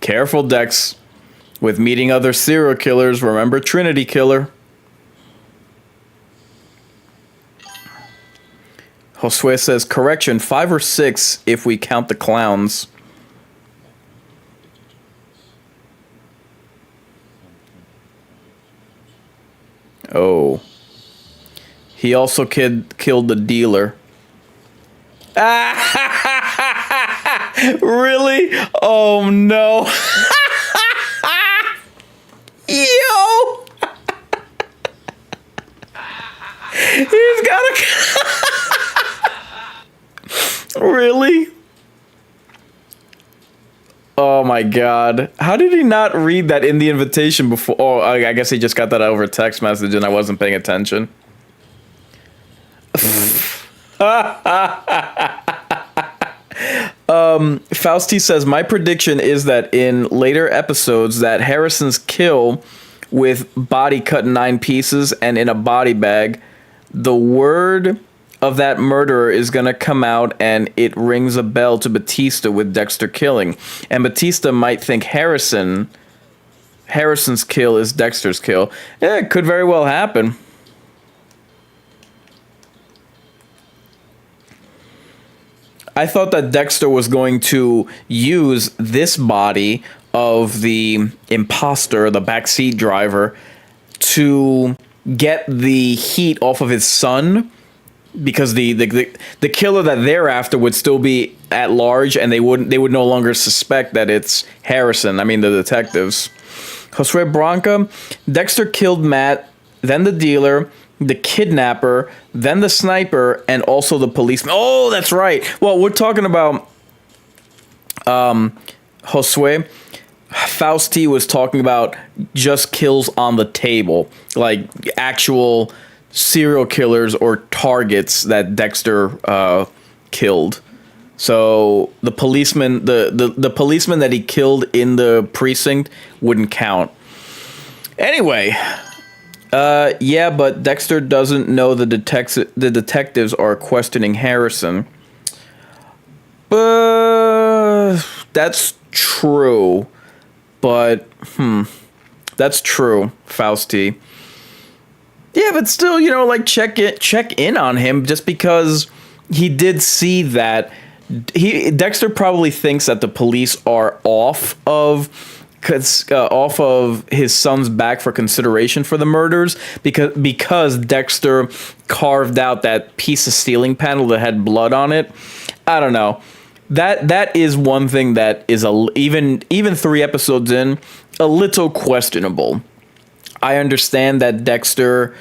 Careful, Dex. With meeting other serial killers, remember Trinity Killer. Josue says, correction, 5 or 6 if we count the clowns. Oh. He also killed the dealer. Really? Oh no. Yo! He's got a... Really? Oh my god. How did he not read that in the invitation before? Oh, I guess he just got that over text message and I wasn't paying attention. Fausti says, my prediction is that in later episodes that Harrison's kill with body cut in 9 pieces and in a body bag, the word of that murderer is going to come out and it rings a bell to Batista with Dexter killing. And Batista might think Harrison's kill is Dexter's kill. Yeah, it could very well happen. I thought that Dexter was going to use this body of the imposter, the backseat driver, to get the heat off of his son, because the killer that they're after would still be at large, and they would no longer suspect that it's Harrison. I mean, the detectives. Josue Branca, Dexter killed Matt, then the dealer, the kidnapper, then the sniper, and also the policeman. Oh, that's right. Well, we're talking about Josue. Fausti was talking about just kills on the table, like actual serial killers or targets that Dexter killed. So the policeman, the policeman that he killed in the precinct wouldn't count. Anyway, Yeah, but Dexter doesn't know the detectives are questioning Harrison. That's true. But, that's true, Fausti. Yeah, but still, like check in on him just because he did see that Dexter probably thinks that the police are off of his son's back for consideration for the murders because Dexter carved out that piece of ceiling panel that had blood on it. I don't know. That is one thing that is even 3 episodes in a little questionable. I understand that Dexter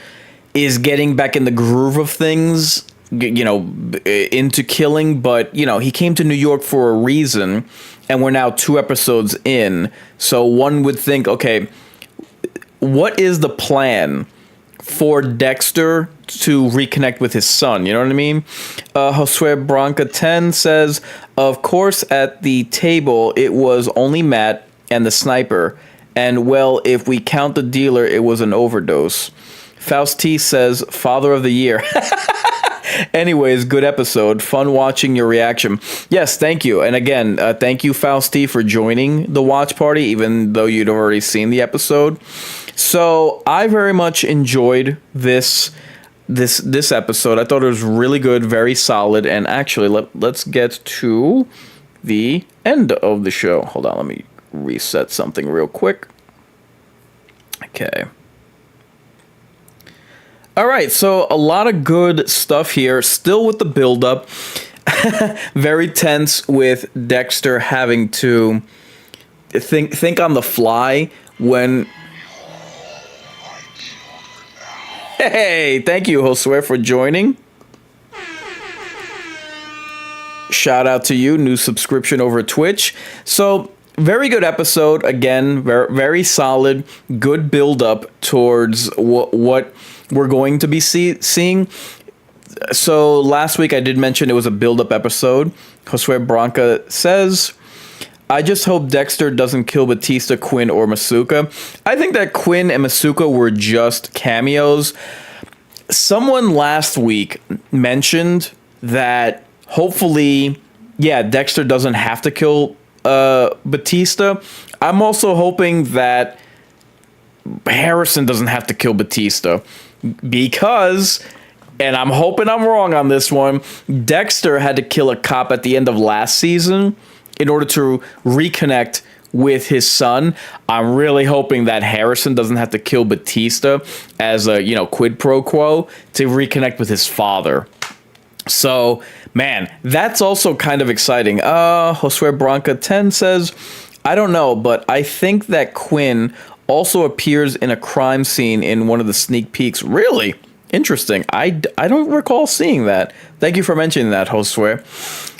is getting back in the groove of things, into killing, but he came to New York for a reason, and we're now 2 episodes in. So one would think, okay, what is the plan for Dexter to reconnect with his son? You know what I mean? Josue Branca 10 says, of course, at the table, it was only Matt and the sniper. And, well, if we count the dealer, it was an overdose. Faust T says, Father of the Year. Anyways, good episode. Fun watching your reaction. Yes, thank you. And again, thank you, Faust T, for joining the watch party, even though you'd already seen the episode. So I very much enjoyed this episode. I thought it was really good, very solid. And actually, let's get to the end of the show. Hold on, let me reset something real quick. Okay. All right, so a lot of good stuff here. Still with the build-up. Very tense with Dexter having to think on the fly when... Hey, thank you, Josue, for joining. Shout out to you, new subscription over Twitch. So, very good episode. Again, very, very solid. Good build-up towards what we're going to be seeing. So last week I did mention it was a build-up episode. Josue Branca says, I just hope Dexter doesn't kill Batista, Quinn, or Masuka. I think that Quinn and Masuka were just cameos. Someone last week mentioned that hopefully, Dexter doesn't have to kill Batista. I'm also hoping that Harrison doesn't have to kill Batista. Because, and I'm hoping I'm wrong on this one, Dexter had to kill a cop at the end of last season in order to reconnect with his son. I'm really hoping that Harrison doesn't have to kill Batista as a, quid pro quo to reconnect with his father. So, man, that's also kind of exciting. Josue Branca 10 says, I don't know, but I think that Quinn also appears in a crime scene in one of the sneak peeks. Really? Interesting. I don't recall seeing that. Thank you for mentioning that, Josue.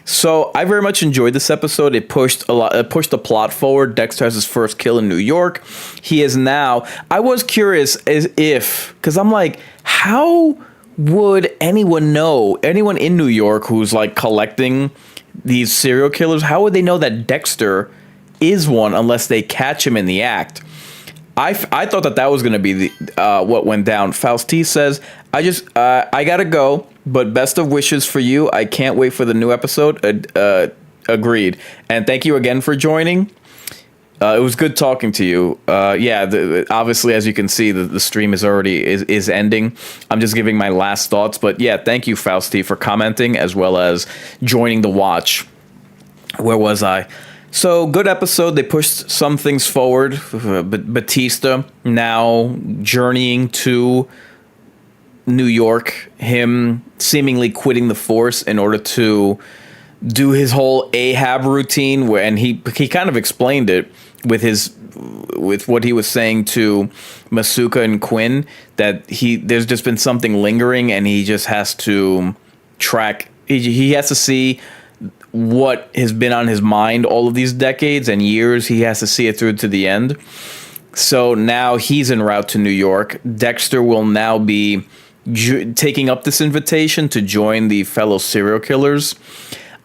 So I very much enjoyed this episode. It pushed the plot forward. Dexter has his first kill in New York. He is now... I was curious because I'm like, how would anyone know, anyone in New York who's like collecting these serial killers, how would they know that Dexter is one unless they catch him in the act? I thought that was going to be what went down. Faust T says, I gotta go, but best of wishes for you. I can't wait for the new episode. Agreed. And thank you again for joining. It was good talking to you. Obviously, as you can see, the stream is already is ending. I'm just giving my last thoughts. But yeah, thank you, Faust T, for commenting as well as joining the watch. Where was I? So, good episode. They pushed some things forward. Batista now journeying to New York. Him seemingly quitting the force in order to do his whole Ahab routine. And he kind of explained it with what he was saying to Masuka and Quinn. That there's just been something lingering and he just has to track. He has to see what has been on his mind all of these decades and years. He has to see it through to the end. So now he's en route to New York. Dexter will now be taking up this invitation to join the fellow serial killers.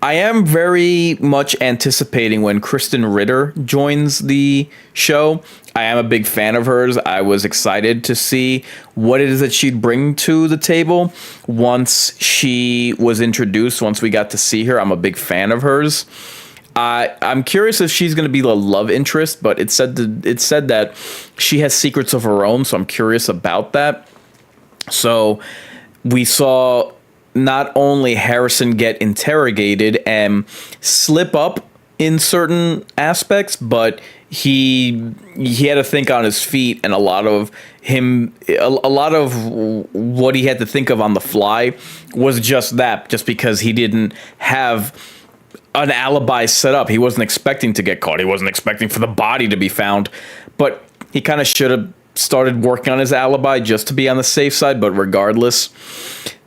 I am very much anticipating when Kristen Ritter joins the show. I am a big fan of hers. I was excited to see what it is that she'd bring to the table once she was introduced, once we got to see her. I'm a big fan of hers. I'm curious if she's going to be the love interest, but it said that she has secrets of her own, so I'm curious about that. So we saw not only Harrison get interrogated and slip up in certain aspects, but he had to think on his feet, and a lot of what he had to think of on the fly was just that, just because he didn't have an alibi set up. He wasn't expecting to get caught. He wasn't expecting for the body to be found, but he kind of should have started working on his alibi just to be on the safe side. But regardless,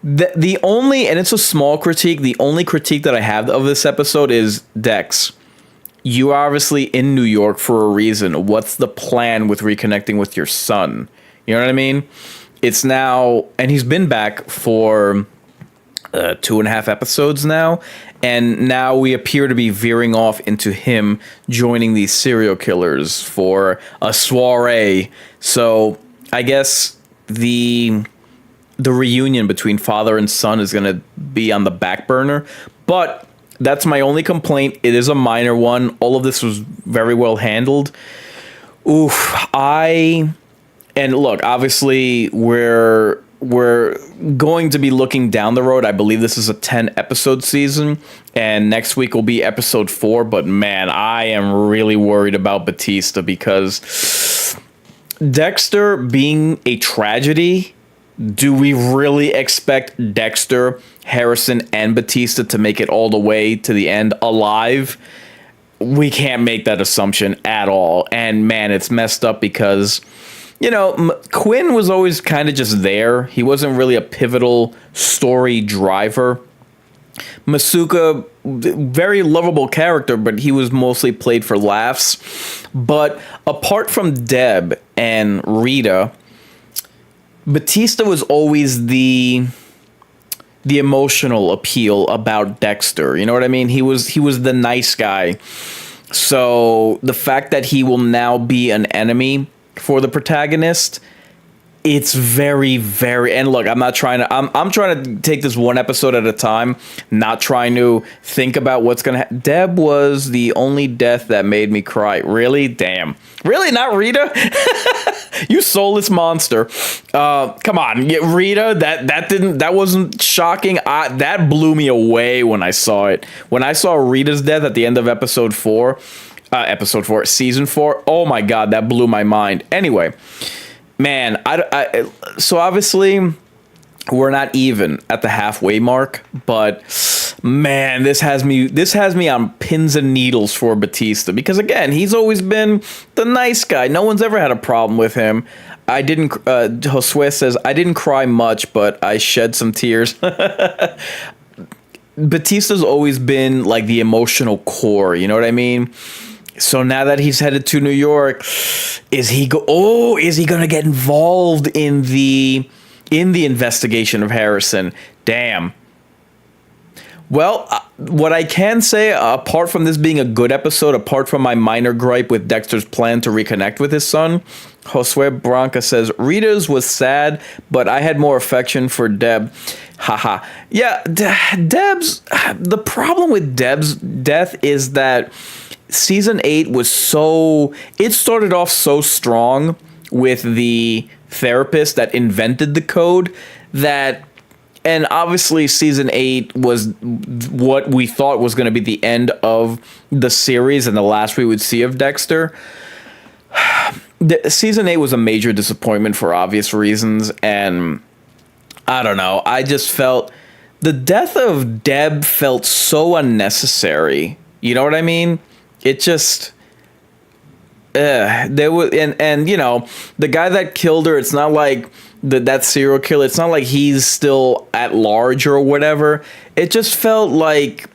the only, and it's a small critique, the only critique that I have of this episode is Dex. You are obviously in New York for a reason. What's the plan with reconnecting with your son? You know what I mean? It's now, and he's been back for 2.5 episodes now, and now we appear to be veering off into him joining these serial killers for a soiree. So I guess the reunion between father and son is going to be on the back burner, but that's my only complaint. It is a minor one. All of this was very well handled. And look, obviously we're going to be looking down the road. I believe this is a 10 episode season, and next week will be episode 4. But man, I am really worried about Batista, because Dexter being a tragedy, do we really expect Dexter, Harrison, and Batista to make it all the way to the end alive? We can't make that assumption at all. And man, it's messed up because, you know, Quinn was always kind of just there. He wasn't really a pivotal story driver. Masuka, very lovable character, but he was mostly played for laughs. But apart from Deb and Rita, Batista was always the emotional appeal about Dexter. You know what I mean? He was the nice guy. So the fact that he will now be an enemy for the protagonist, it's very, very, and look, I'm trying to take this one episode at a time, not trying to think about what's gonna happen. Deb was the only death that made me cry. Really? Damn. Really? Not Rita? You soulless monster. Come on, Rita, that wasn't shocking. That blew me away when I saw it. When I saw Rita's death at the end of episode 4, season 4, oh my god, that blew my mind. Anyway, man, so obviously we're not even at the halfway mark, but man, this has me on pins and needles for Batista, because again, he's always been the nice guy. No one's ever had a problem with him. Josue says, I didn't cry much, but I shed some tears. Batista's always been like the emotional core, you know what I mean? So now that he's headed to New York, is he gonna get involved in the investigation of Harrison? Damn. Well, what I can say, apart from this being a good episode, apart from my minor gripe with Dexter's plan to reconnect with his son, Josue Branca says, Rita's was sad, but I had more affection for Deb. Haha. Yeah, Deb's... The problem with Deb's death is that Season 8 was so... It started off so strong with the therapist that invented the code that... And obviously, Season 8 was what we thought was going to be the end of the series and the last we would see of Dexter. Season 8 was a major disappointment for obvious reasons, and I don't know. I just felt... The death of Deb felt so unnecessary. You know what I mean? It just... there was, and you know, the guy that killed her, it's not like... that serial killer, it's not like he's still at large or whatever. It just felt like,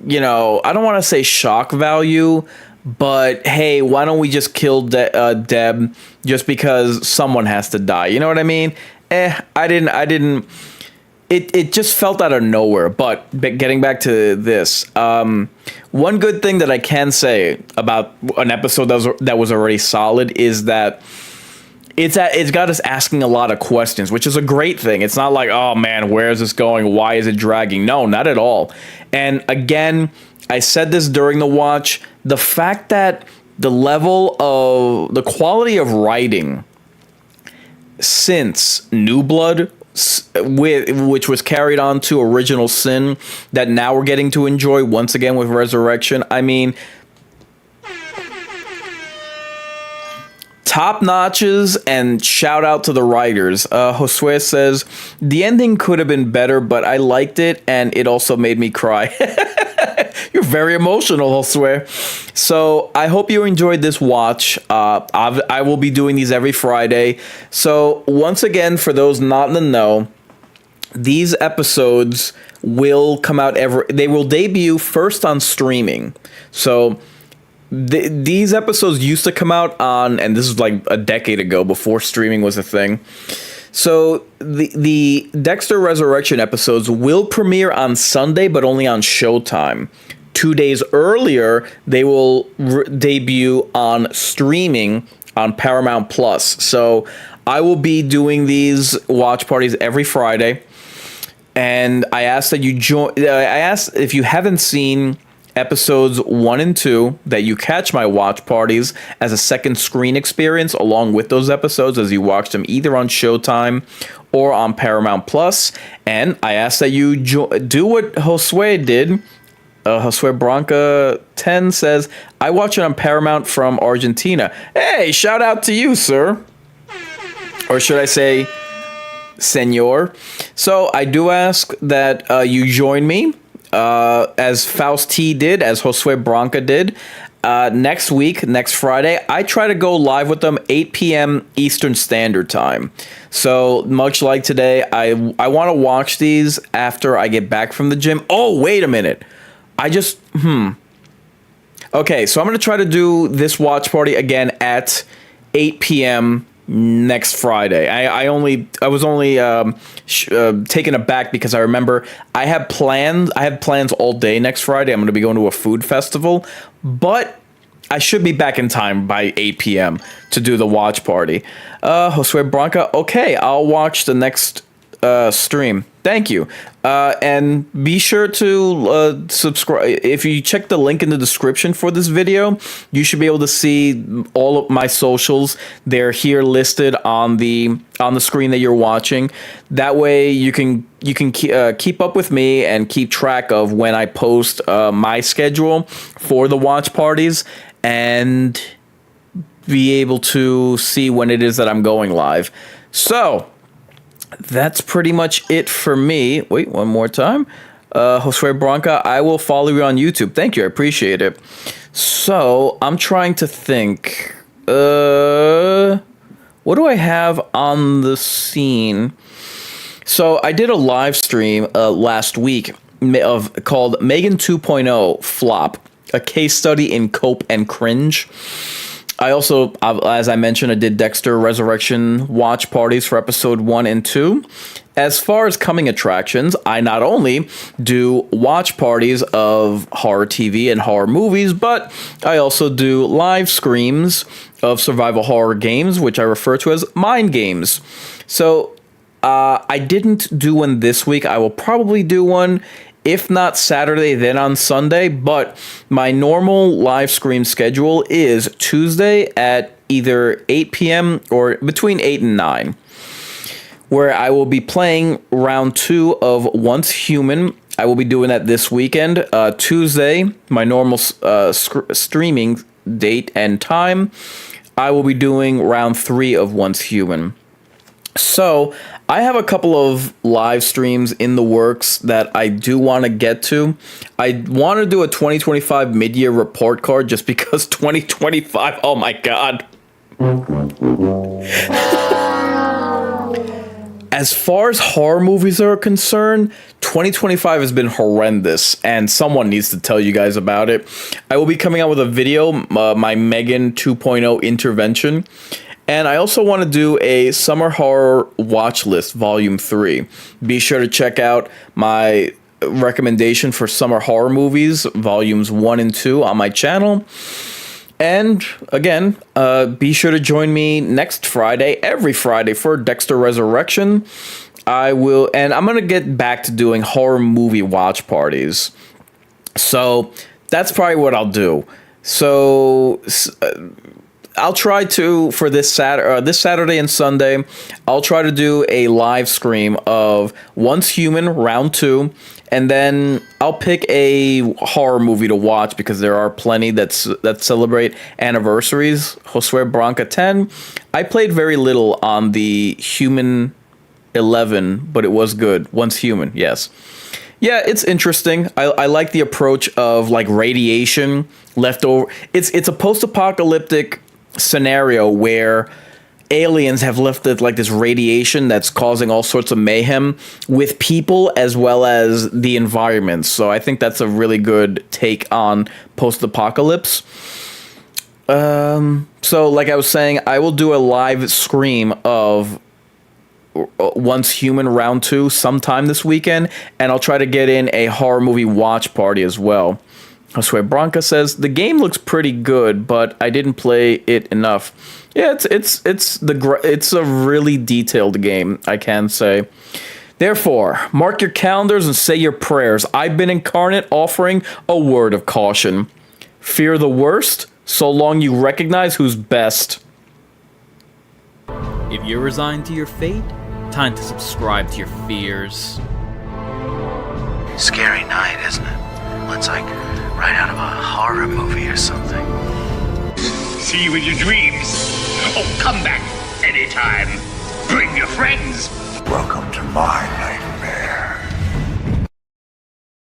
you know, I don't want to say shock value, but hey, why don't we just kill Deb just because someone has to die? You know what I mean? I didn't. it just felt out of nowhere. But getting back to this, one good thing that I can say about an episode that was already solid is that it's got us asking a lot of questions, which is a great thing. It's not like, oh man, where is this going? Why is it dragging? No, not at all. And again, I said this during the watch, the fact that the quality of writing since New Blood, which was carried on to Original Sin, that now we're getting to enjoy once again with Resurrection. I mean, top notches, and shout out to the writers. Josue says, the ending could have been better, but I liked it, and it also made me cry. You're very emotional, Josue. So I hope you enjoyed this watch. I will be doing these every Friday. So once again, for those not in the know, these episodes will come out they will debut first on streaming. So these episodes used to come out on, and this is like a decade ago, before streaming was a thing. So the Dexter Resurrection episodes will premiere on Sunday, but only on Showtime. 2 days earlier, they will debut on streaming on Paramount Plus. So I will be doing these watch parties every Friday, and I ask that you join. I ask if you haven't seen episodes 1 and 2 that you catch my watch parties as a second screen experience along with those episodes, as you watch them either on Showtime or on Paramount Plus. And I ask that you do what Josue did. Josue Branca 10 says, I watch it on Paramount from Argentina. Hey, shout out to you, sir. Or should I say, senor? So I do ask that you join me, as Faust T did, as Josue Branca did. Next week, next Friday, I try to go live with them 8 p.m. Eastern Standard Time. So much like today, I want to watch these after I get back from the gym. Oh, wait a minute. Okay, so I'm going to try to do this watch party again at 8 p.m. next Friday. I was only taken aback because I remember I have plans all day next Friday. I'm going to be going to a food festival, but I should be back in time by 8 p.m. to do the watch party. Josue Branca, okay, I'll watch the next stream. Thank you. And be sure to subscribe. If you check the link in the description for this video, you should be able to see all of my socials. They're here listed on the screen that you're watching. That way you can keep up with me and keep track of when I post my schedule for the watch parties, and be able to see when it is that I'm going live. So that's pretty much it for me. Wait, one more time. Josue Branca, I will follow you on YouTube. Thank you. I appreciate it. So I'm trying to think. What do I have on the scene? So I did a live stream last week called Megan 2.0 Flop, a case study in cope and cringe. I also, as I mentioned, I did Dexter Resurrection watch parties for episode 1 and 2. As far as coming attractions, I not only do watch parties of horror TV and horror movies, but I also do live streams of survival horror games, which I refer to as mind games. So I didn't do one this week. I will probably do one, if not Saturday, then on Sunday. But my normal live stream schedule is Tuesday at either 8 p.m. or between 8 and 9, where I will be playing round 2 of Once Human. I will be doing that this weekend. Tuesday, my normal streaming date and time, I will be doing round 3 of Once Human. So I have a couple of live streams in the works that I do want to get to. I want to do a 2025 mid-year report card just because 2025, oh my god. As far as horror movies are concerned, 2025 has been horrendous, and someone needs to tell you guys about it. I will be coming out with a video, my Megan 2.0 intervention, And I also want to do a Summer Horror Watch List Volume 3. Be sure to check out my recommendation for summer horror movies, Volumes 1 and 2 on my channel. And again, be sure to join me next Friday, every Friday, for Dexter Resurrection. I'm going to get back to doing horror movie watch parties. So that's probably what I'll do. So I'll try to, for this Saturday and Sunday, I'll try to do a live stream of Once Human Round 2, and then I'll pick a horror movie to watch because there are plenty that celebrate anniversaries. Josue Branca 10. I played very little on the Human 11, but it was good. Once Human, yes. Yeah, it's interesting. I like the approach of like radiation left over. It's a post-apocalyptic scenario where aliens have left like this radiation that's causing all sorts of mayhem with people as well as the environment. So I think that's a really good take on post-apocalypse. So like I was saying, I will do a live stream of Once Human Round 2 sometime this weekend, and I'll try to get in a horror movie watch party as well. Josue Branca says the game looks pretty good, but I didn't play it enough. Yeah, it's a really detailed game, I can say. Therefore, mark your calendars and say your prayers. I've been incarnate, offering a word of caution. Fear the worst, so long you recognize who's best. If you're resigned to your fate, time to subscribe to your fears. Scary night, isn't it? It's like right out of a horror movie or something. See you in your dreams. Oh, come back anytime. Bring your friends. Welcome to my nightmare.